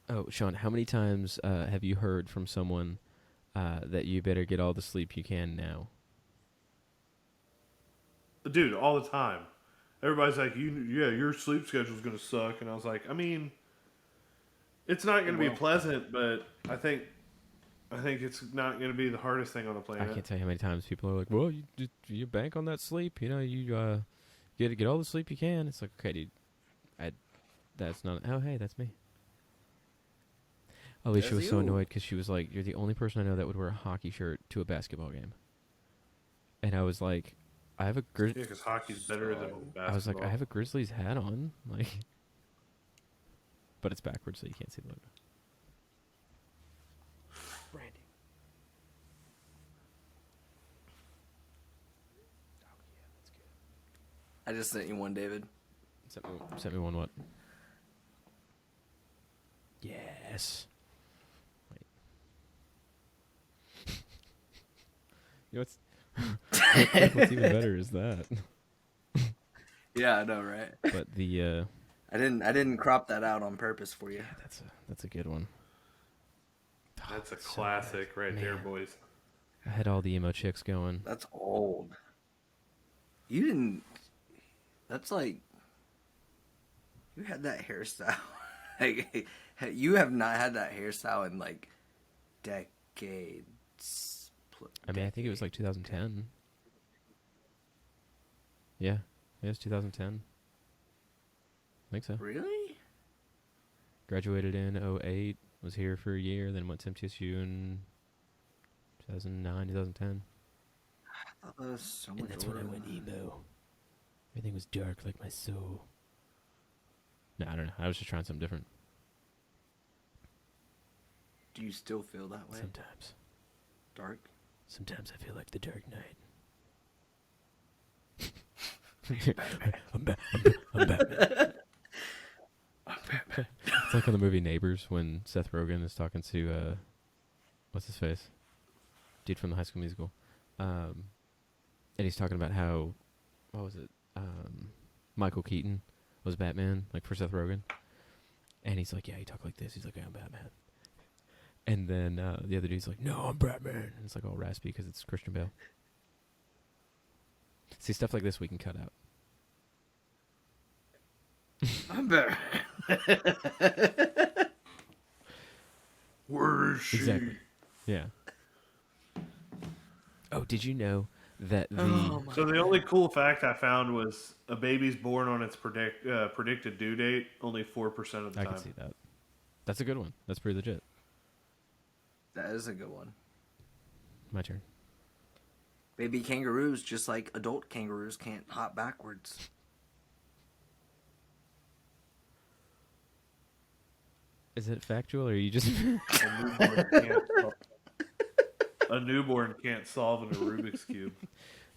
Oh, Sean, how many times have you heard from someone that you better get all the sleep you can now? Dude, all the time. Everybody's like, your sleep schedule's gonna suck, and I was like, I mean, it's not gonna be pleasant, but I think it's not gonna be the hardest thing on the I planet. can't tell you how many times people are like, well, you bank on that sleep, you know, you get all the sleep you can. It's like, okay, dude, that's not. Oh, hey, that's me. Alicia That's was so you. annoyed because she was like, you're the only person I know that would wear a hockey shirt to a basketball game. And I was like, I have a Yeah, because hockey's better than basketball. I was like, I have a Grizzlies hat on, like, but it's backwards, so you can't see the logo. Brandy. Oh yeah, that's good. I just sent you one, David. Sent me one what? Yes. Wait. You know what's even better is that. Yeah, I know, right? But the I didn't crop that out on purpose for you. that's a good one. That's a so classic right there, Man. boys. I had all the emo chicks going. That's old. You didn't. That's like You had that hairstyle. Like, you have not had that hairstyle in like decades. I mean, I think it was like 2010. Yeah, it was 2010. I think so. Really? Graduated in 08, was here for a year, then went to MTSU in 2009, 2010. Oh, that was so much And that's when I older went than that. emo. Everything was dark like my soul. No, I don't know. I was just trying something different. Do you still feel that way? Sometimes. Dark? Sometimes I feel like the Dark Knight. I'm Batman. It's like on the movie Neighbors when Seth Rogen is talking to, what's his face? Dude from the High School Musical. And he's talking about how, what was it? Michael Keaton was Batman, like for Seth Rogen. And he's like, yeah, you talk like this. He's like, yeah, I'm Batman. And then the other dude's like, no, I'm Batman. And it's like all raspy because it's Christian Bale. See, stuff like this we can cut out. I'm Batman. Where is she? Exactly. Yeah. Oh, did you know that the... Oh my So the only cool fact I found was a baby's born on its predicted due date only 4% of the I time. can see that. That's a good one. That's pretty legit. That is a good one. My turn. Baby kangaroos, just like adult kangaroos, can't hop backwards. Is it factual or are you just... A newborn can't solve a Rubik's Cube.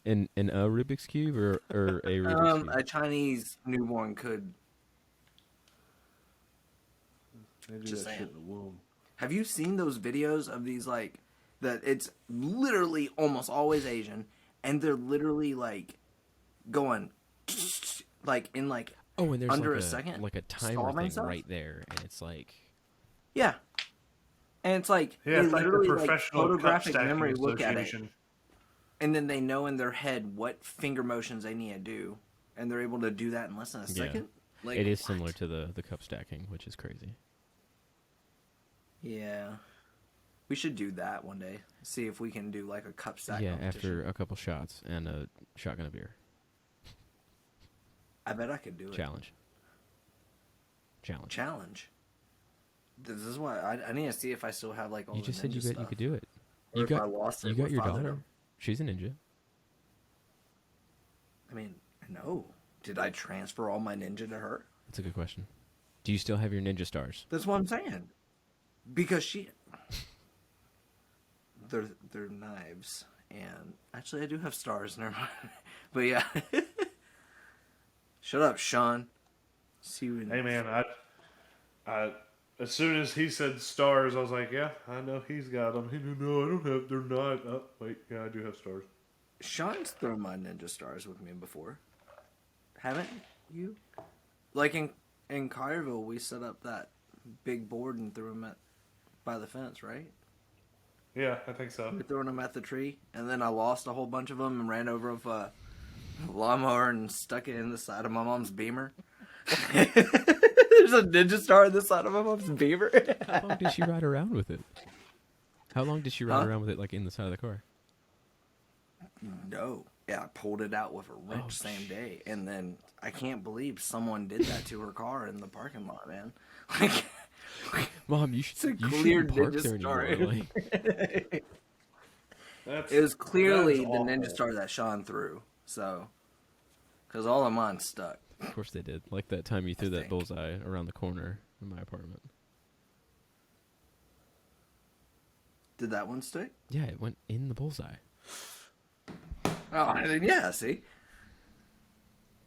in a Rubik's Cube or a Rubik's Cube? A Chinese newborn could. They do Just that shit saying. in the womb. Have you seen those videos of these like that? It's literally almost always Asian, and they're literally like going like in like Oh, and there's under like a second, like a timer solving thing stuff? right there, and it's like... yeah, and it's like Yeah, they it's like the literally like Professional Cup photographic Stacking memory look at it, Association. and then they know in their head what finger motions they need to do, and they're able to do that in less than a Yeah. second. Like, it is what? similar to the cup stacking, which is crazy. Yeah. We should do that one day. See if we can do like a cup stack Yeah, competition. after a couple shots and a shotgun of beer. I bet I could do it. Challenge. Challenge. This is why I need to see if I still have like all You the just said ninja you bet you stuff. could do it. Or You if got I lost it you got with your fatherhood. daughter. She's a ninja. I mean, no. Did I transfer all my ninja to her? That's a good question. Do you still have your ninja stars? That's what I'm saying. Because they're knives, and actually I do have stars. Never mind. But yeah. Shut up, Sean. See you in... Hey man, I as soon as he said stars, I was like, yeah, I know he's got them. He knew, no, I don't have. They're not. Oh, wait, yeah, I do have stars. Sean's thrown my ninja stars with me before. Haven't you? Like in Collierville, we set up that big board and threw them by the fence, right? Yeah, I think so. We throwing them at the tree, and then I lost a whole bunch of them and ran over with a lawnmower and stuck it in the side of my mom's Beamer. There's a ninja star in the side of my mom's Beamer. How long did she ride around with it? How long did she ride Huh? around with it, like in the side of the car? No. Yeah, I pulled it out with a wrench Oh, same day. And then I can't believe someone did that to her car in the parking lot, man. Like, Mom, you it's a should you clear shouldn't park ninja there star. anymore. Like, That's, It was clearly that's the awful. ninja star that Sean threw. So, because all of mine stuck. of course they did. Like that time you threw that think. bullseye around the corner in my apartment. Did that one stick? Yeah, it went in the bullseye. Oh, yeah, see?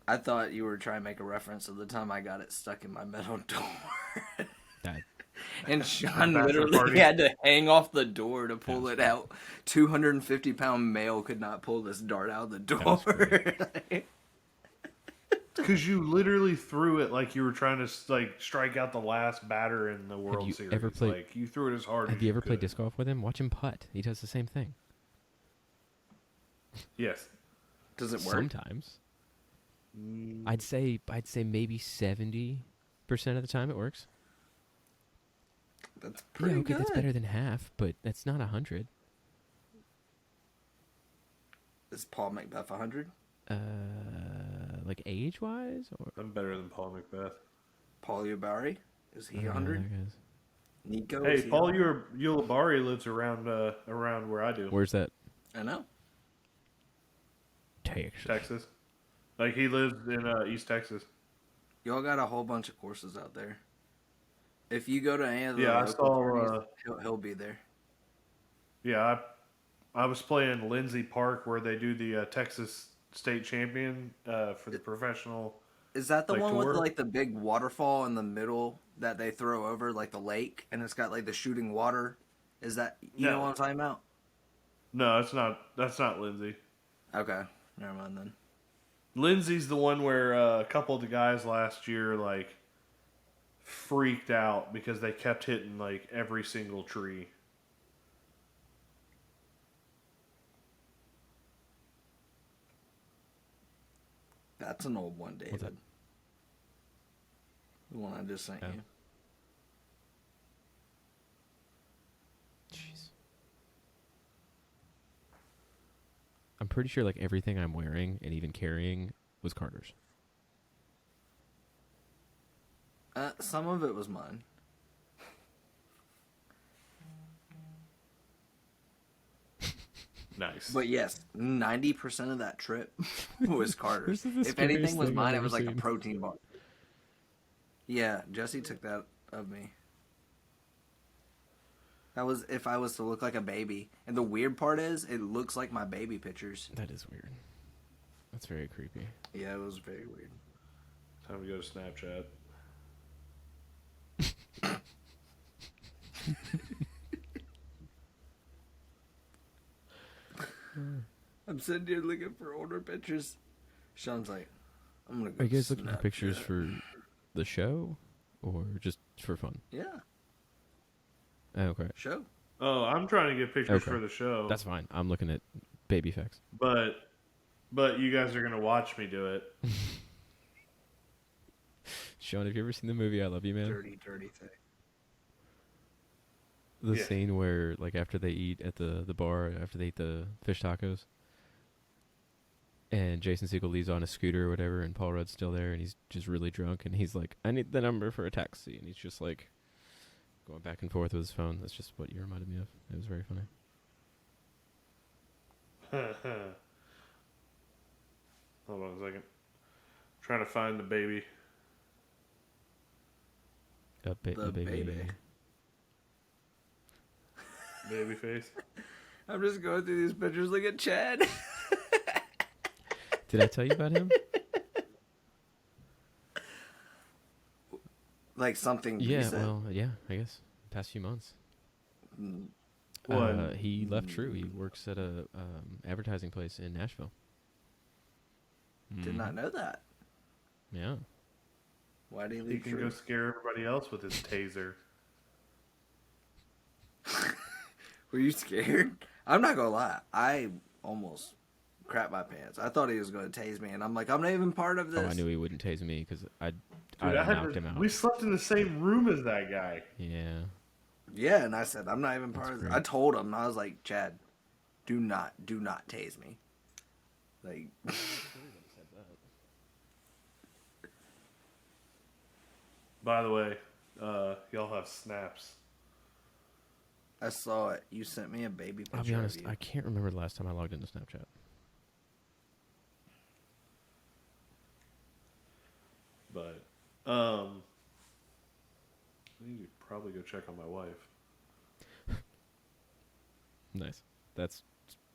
I thought you were trying to make a reference to the time I got it stuck in my metal door. That And Sean Bachelor literally party. had to hang off the door to pull it out. 250-pound male could not pull this dart out of the was door. Because you literally threw it like you were trying to like strike out the last batter in the World you Series. ever played- Like you threw it as hard. have as you ever played could. disc golf with him? Watch him putt. He does the same thing. Yes. Does it work? Sometimes. I'd say maybe 70 of the time it works. That's pretty good. That's better than half, but that's not 100. Is Paul Macbeth 100? Like age-wise? Or? I'm better than Paul Macbeth. Paul Ubari? Is he I don't know, 100? there it is. Nico? Hey, is he Paul 100? Ulibarri lives around where I do. Where's that? I know. Texas. Like, he lives in East Texas. Y'all got a whole bunch of courses out there. If you go to any of the Yeah, I local saw. tourneys, he'll be there. Yeah, I was playing Lindsay Park where they do the Texas State Champion for the professional. Is that the like, one tour? with like the big waterfall in the middle that they throw over like the lake, and it's got like the shooting water? Is that you know what I'm talking about? No, it's not. That's not Lindsay. Okay, never mind then. Lindsay's the one where a couple of the guys last year like freaked out because they kept hitting like every single tree. That's an old one, David. What's that? The one I just sent Oh. you. Jeez. I'm pretty sure like everything I'm wearing and even carrying was Carter's. Some of it was mine. Nice. But yes, 90% of that trip was Carter's. This is the If anything scariest was thing mine, I've it was ever like a seen. protein bar. Yeah, Jesse took that of me. That was if I was to look like a baby. And the weird part is, it looks like my baby pictures. That is weird. That's very creepy. Yeah, it was very weird. Time to go to Snapchat. I'm sitting here looking for older pictures. Sean's like, I'm gonna go. Are you guys looking for Snapchat. pictures for the show or just for fun? Yeah, Oh, okay. show. Oh, I'm trying to get pictures Okay. for the show. That's fine. I'm looking at baby facts. But you guys are gonna watch me do it. Sean, have you ever seen the movie I Love You, Man? Dirty thing. The Yeah. scene where, like, after they eat at the bar, after they eat the fish tacos, and Jason Segel leaves on a scooter or whatever, and Paul Rudd's still there, and he's just really drunk, and he's like, I need the number for a taxi, and he's just, like, going back and forth with his phone. That's just what you reminded me of. It was very funny. Hold on a second. Trying to find the baby. The baby. Baby face. I'm just going through these pictures. Look at Chad. Did I tell you about him? Like something. Yeah, recent. well, yeah, I guess. Past few months. What? He left True. He works at a advertising place in Nashville. Did not know that. Yeah. Why did he He leave can True? go scare everybody else with his taser. Were you scared? I'm not gonna lie. I almost crap my pants. I thought he was gonna tase me, and I'm like, I'm not even part of this. Oh, I knew he wouldn't tase me because I Dude, I had knocked him out. We slept in the same room as that guy. Yeah. Yeah, and I said, I'm not even part That's of this. great. I told him, I was like, Chad, do not tase me. Like, By the way, y'all have snaps. I saw it. You sent me a baby picture. I'll be honest, of you. I can't remember the last time I logged into Snapchat. But I need to probably go check on my wife. Nice. That's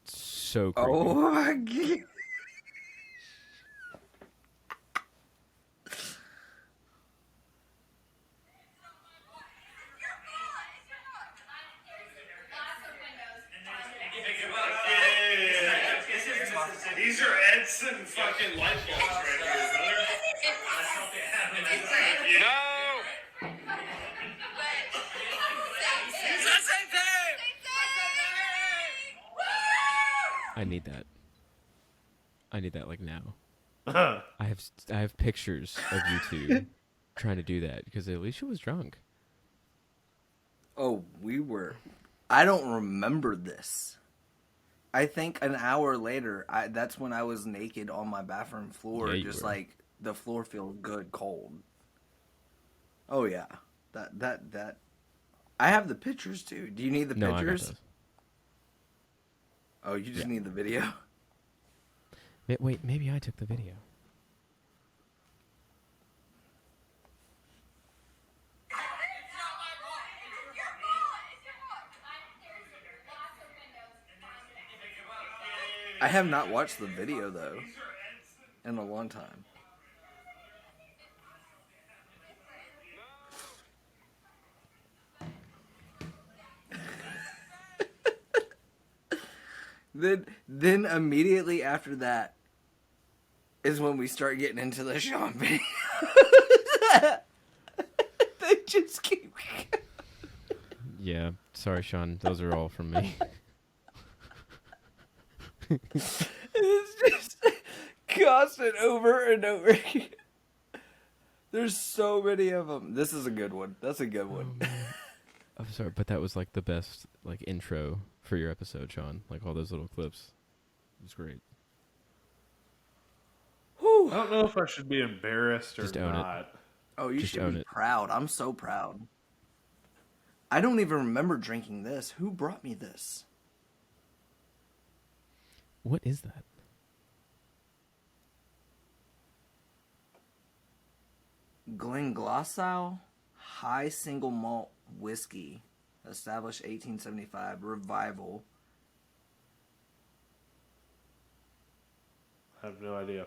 so creepy. Oh my god. These are Edson fucking light bulbs right here, brother. No! I need that. I need that like now. Uh-huh. I have pictures of you two trying to do that because Alicia was drunk. Oh, we were. I don't remember this. I think an hour later, that's when I was naked on my bathroom floor, Yeah, you just were. like the floor feels good cold. Oh yeah, that. I have the pictures too. Do you need the No, I got pictures? those. Oh, you just Yeah. need the video. Wait, maybe I took the video. I have not watched the video though in a long time. Then immediately after that is when we start getting into the Sean video. They just keep. Yeah, sorry, Sean. Those are all from me. It's just constant over and over again. There's so many of them. This is a good one. That's a good one. I'm sorry, but that was like the best like intro for your episode, Sean. Like all those little clips. It was great. I don't know if I should be embarrassed or Just own it. not. Oh, you Just should own be it. proud. I'm so proud. I don't even remember drinking this. Who brought me this? What is that? Glenglassaugh High Single Malt Whiskey, established 1875, Revival. I have no idea.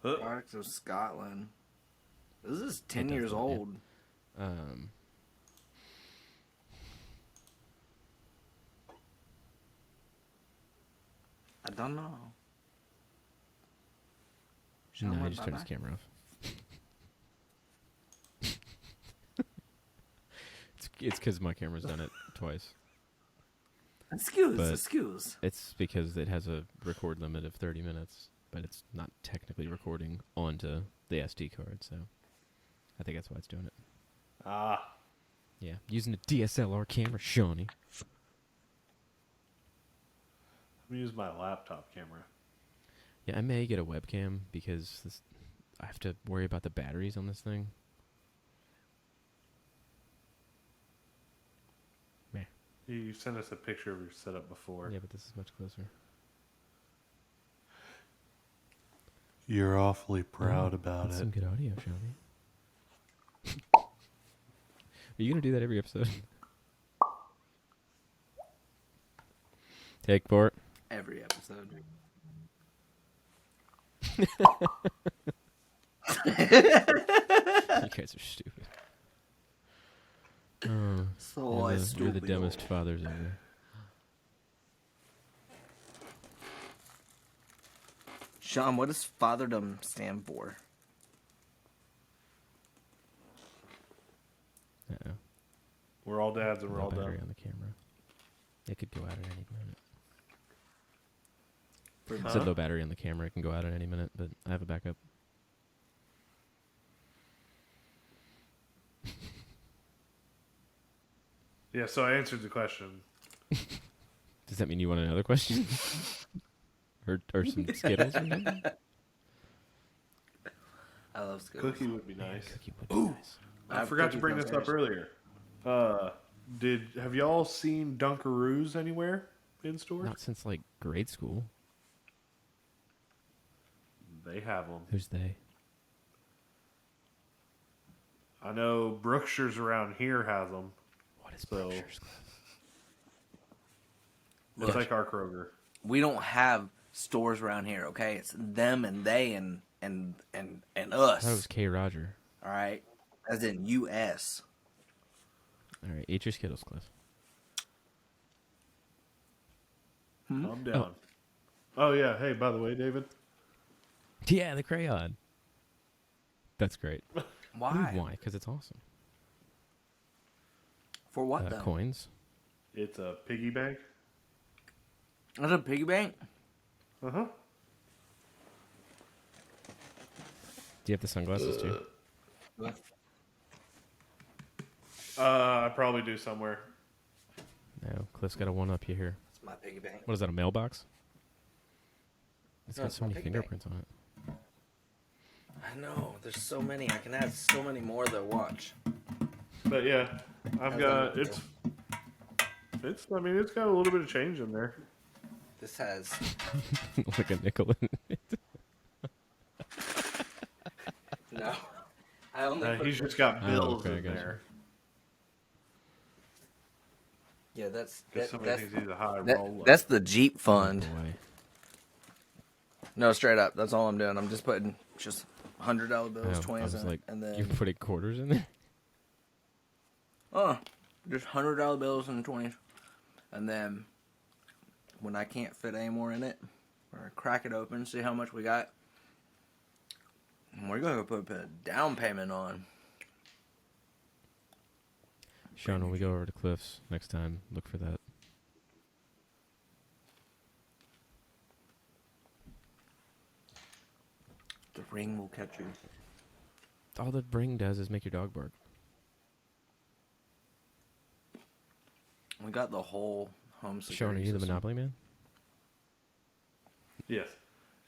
Products of Scotland. This is 10 does years that, yeah. old. I don't know. No, Sean, I just turned his camera off. It's because my camera's done it twice. But- Excuse. It's because it has a record limit of 30 minutes, but it's not technically recording onto the SD card, so I think that's why it's doing it. Ah, Yeah, using a DSLR camera, Shawnee. I'm gonna use my laptop camera. Yeah, I may get a webcam because I have to worry about the batteries on this thing. Meh. You sent us a picture of your setup before. Yeah, but this is much closer. You're awfully proud about That's it. some good audio, Shawnee. Are you gonna do that every episode? Take 4. Every episode. You guys are stupid. Oh, So you're the dumbest fathers ever. Sean, what does fatherDumb stand for? Uh-oh. We're all dads and we're No all battery done. on the camera. It could go out at any minute. It said low battery on the camera. It can go out at any minute, but I have a backup. Yeah, so I answered the question. Does that mean you want another question? or some Skittles or something? I love Skittles. Cookie would be nice. Cookie would be nice. I forgot to bring this up earlier. Have y'all seen Dunkaroos anywhere in stores? Not since like grade school. They have them. Who's they? I know Brookshire's around here has them. What is So- Brookshire's? It's like our Kroger. We don't have stores around here, okay? It's them and they and us. That was K. Roger. All right, as in U.S. All right, eat your Skittles, Cliff. Calm down. Oh, yeah. Hey, by the way, David. Yeah, the crayon. That's great. Why? Why? Because it's awesome. For what though? Coins. It's a piggy bank. That's a piggy bank? Uh huh. Do you have the sunglasses too? I probably do somewhere. No, Cliff's got a one up you here. It's my piggy bank. What is that, a mailbox? It's No, got it's so my many piggy bank. fingerprints on it. I know. There's so many. I can add so many more though. Watch. But yeah, I've How's got that it's. I mean, it's got a little bit of change in there. This has. Like a nickel in it. No. I only put He's just got Oh, bills okay, I in gotcha. there. Yeah, that's Because somebody thinks he's a high roller. that's the Jeep fund. Oh, boy. No, straight up. That's all I'm doing. I'm just putting just $100 bills, Oh, I 20s was in like, it, and then you're putting quarters in there? just $100 bills and 20s, and then when I can't fit any more in it, we're gonna crack it open, see how much we got. And we're gonna put a down payment on. Sean, when we go over to Cliff's next time, look for that. The ring will catch you. All the ring does is make your dog bark. We got the whole home security Sean, are you the system. Monopoly man? Yes.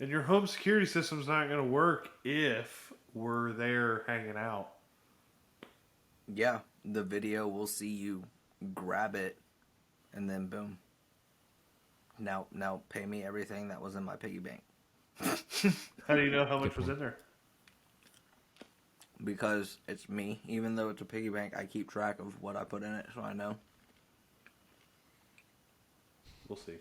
And your home security system's not going to work if we're there hanging out. Yeah, the video will see you grab it, and then boom. Now pay me everything that was in my piggy bank. How do you know how much was in there? Because it's me. Even though it's a piggy bank, I keep track of what I put in it, so I know. We'll see.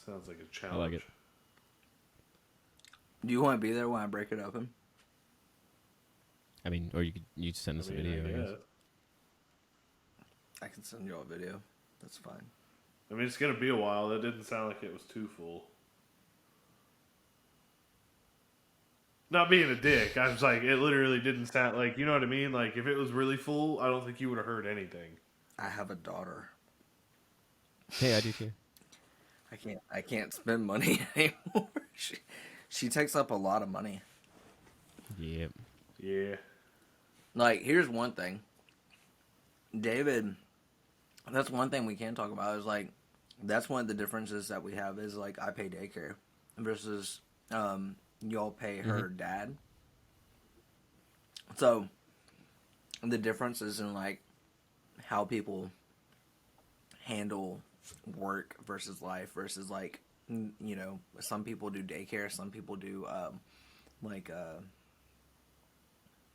Sounds like a challenge. I like it. Do you want to be there when I break it open? I mean, or you send us a video, I guess. I can send you all a video. That's fine. I mean, it's going to be a while. That didn't sound like it was too full. Not being a dick. I was like, it literally didn't sound like, you know what I mean? Like, if it was really full, I don't think you would have heard anything. I have a daughter. Hey, I do too. I can't spend money anymore. She takes up a lot of money. Yep. Yeah. Like, here's one thing. David, that's one thing we can talk about is like, that's one of the differences that we have is like, I pay daycare versus y'all pay her dad. So, the difference is in like how people handle work versus life versus like, you know, some people do daycare, some people do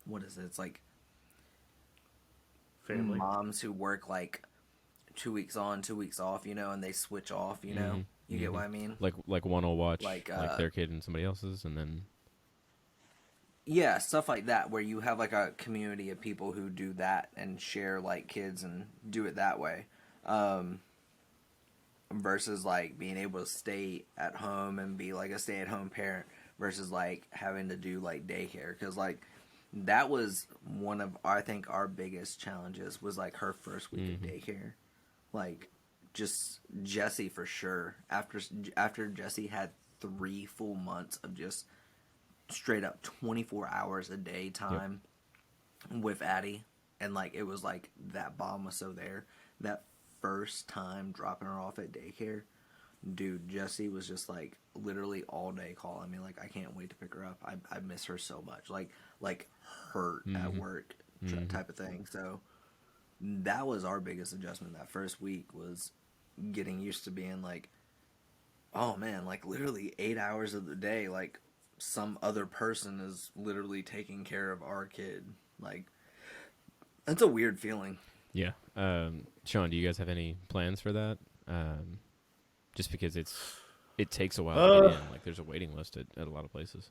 what is it? It's like Family. moms who work like 2 weeks on, 2 weeks off, you know, and they switch off, you know. You get what I mean? Like one will watch Like, like their kid and somebody else's, and then Yeah, stuff like that where you have like a community of people who do that and share like kids and do it that way. Versus like being able to stay at home and be like a stay-at-home parent versus like having to do like daycare, because like that was one of I think our biggest challenges was like her first week of daycare. Like just Jesse for sure, after Jesse had 3 full months of just straight up 24 hours a day time with Addie, and like it was like that bomb was so there. That first time dropping her off at daycare, dude, Jesse was just like literally all day calling me like, I can't wait to pick her up. I miss her so much. Like hurt at work type of thing. So that was our biggest adjustment that first week, was getting used to being like, oh man, like literally 8 hours of the day, like some other person is literally taking care of our kid. Like, that's a weird feeling. yeah. Sean, do you guys have any plans for that? Just because it takes a while to get in. Like there's a waiting list at a lot of places.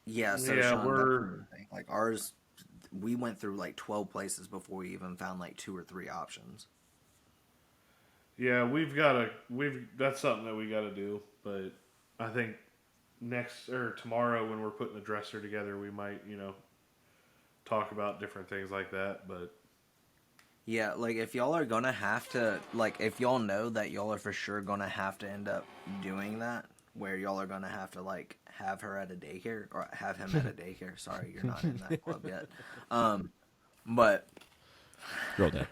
Yeah, so Yeah, Sean, we're- that's another thing. Like ours, we went through like 12 places before we even found like 2 or 3 options. Yeah, that's something that we got to do. But I think next or tomorrow when we're putting the dresser together, we might, talk about different things like that. But Yeah, like if y'all are gonna have to, like if y'all know that y'all are for sure gonna have to end up doing that, where y'all are gonna have to like have her at a daycare or have him at a daycare. Sorry, you're not in that club yet. But Roll that.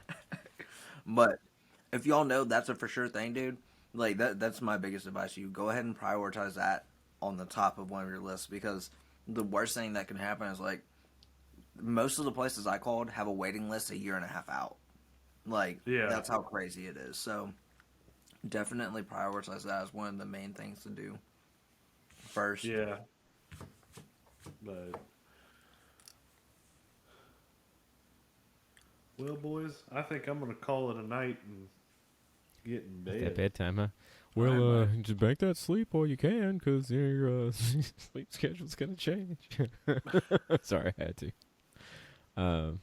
but if y'all know that's a for sure thing, dude, like that's my biggest advice to you. Go ahead and prioritize that on the top of one of your lists because the worst thing that can happen is like most of the places I called have a waiting list a year and a half out. Like Yeah. that's how crazy it is. So definitely prioritize that as one of the main things to do first. Yeah. But well, boys, I think I'm gonna call it a night and get in At bed. bedtime, huh? I Well, might. just bank that sleep while you can, because your sleep schedule's gonna change. Sorry, I had to. Um,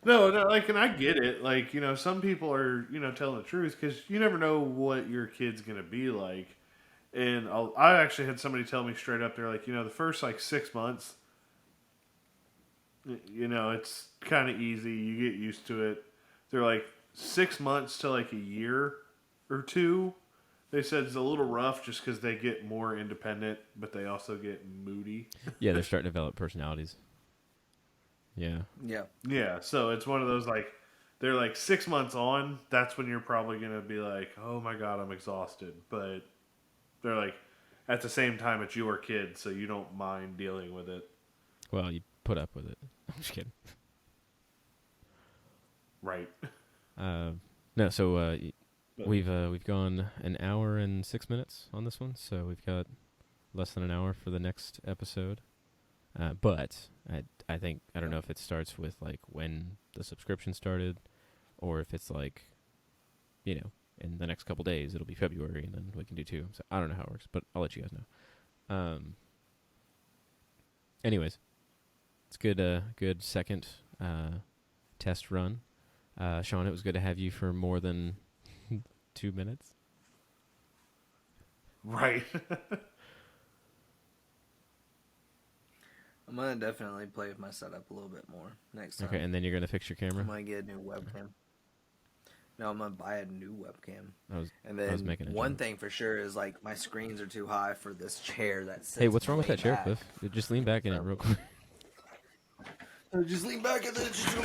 No, no, like, and I get it. Like, some people are, telling the truth because you never know what your kid's gonna be like. And I actually had somebody tell me straight up, they're like, the first like 6 months, it's kind of easy. You get used to it. They're like 6 months to like a year or two. They said it's a little rough just because they get more independent, but they also get moody. yeah, they're starting to develop personalities. Yeah. Yeah. Yeah, so it's one of those like they're like 6 months on. That's when you're probably gonna be like, oh my god, I'm exhausted. But they're like, at the same time, it's your kid, so you don't mind dealing with it. Well, you put up with it. I'm just kidding. Right. No, so But, we've gone an hour and 6 minutes on this one, so we've got less than an hour for the next episode. But I think I don't know if it starts with like when the subscription started, or if it's like, in the next couple days it'll be February and then we can do two. So I don't know how it works, but I'll let you guys know. Anyways, it's good second test run. Sean, it was good to have you for more than 2 minutes. right. I'm gonna definitely play with my setup a little bit more next time. Okay, and then you're gonna fix your camera. I'm gonna get a new webcam. No, I'm gonna buy a new webcam. And I was then making a one joke. thing for sure is like my screens are too high for this chair that sits Hey, what's wrong with way that chair, back. Cliff? Just lean back in it real quick. Just lean back and then just.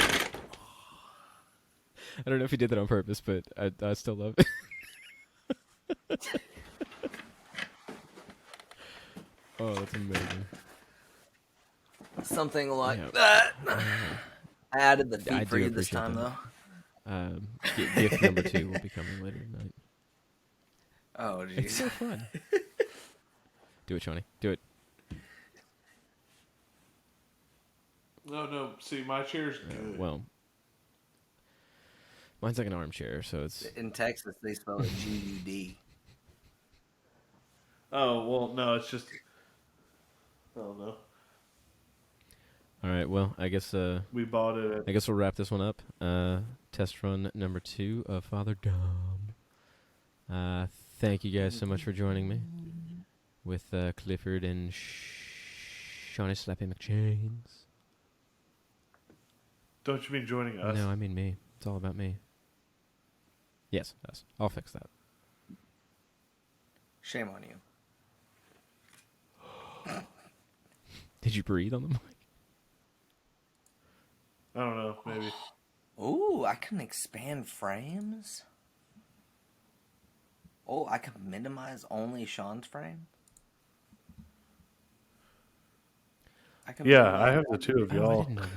I don't know if you did that on purpose, but I still love it. Oh, that's amazing. Something like Yeah. that. I added the I feet for do you this appreciate time that. though. Gift number 2 will be coming later tonight. Oh It's jeez. so fun. Do it, Shawnee. Do it. No. See, my chair's good. Well, mine's like an armchair, so it's... In Texas they spell it GUD. Oh well, no, it's just. Oh no. All right, well, I guess We bought it. I guess we'll wrap this one up. Test run number 2 of fatherDumb. Thank you guys so much for joining me with Clifford and Shawnee Slappy McChains. Don't you mean joining us? No, I mean me. It's all about me. Yes, us. I'll fix that. Shame on you. Did you breathe on the mic? I don't know. Maybe. Ooh, I can expand frames. Oh, I can minimize only Sean's frame. Yeah, I have the two of Oh, I y'all. didn't know that.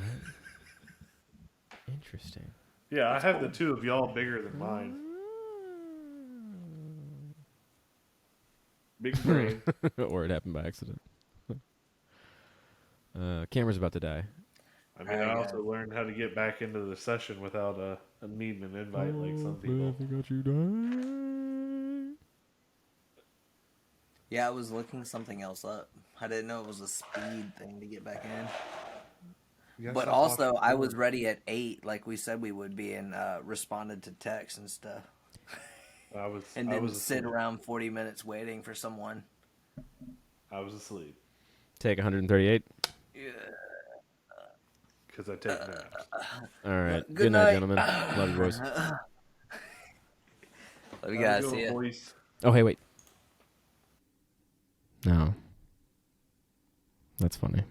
Interesting. Yeah, I have the two of y'all bigger than mine. Big brain. Or it happened by accident. Camera's about to die. I mean, I also learned how to get back into the session without needing an invite like some people. Got you die. Yeah, I was looking something else up. I didn't know it was a speed thing to get back in. But also, I was ready at 8, like we said we would be, and responded to text and stuff. And then sit around 40 minutes waiting for someone. I was asleep. Take 138. Yeah. because I take naps. All right. Good Good night, night. gentlemen. Love you, boys. Love you Have a guys. good See one, ya. boys. Oh, hey, wait. No. That's funny.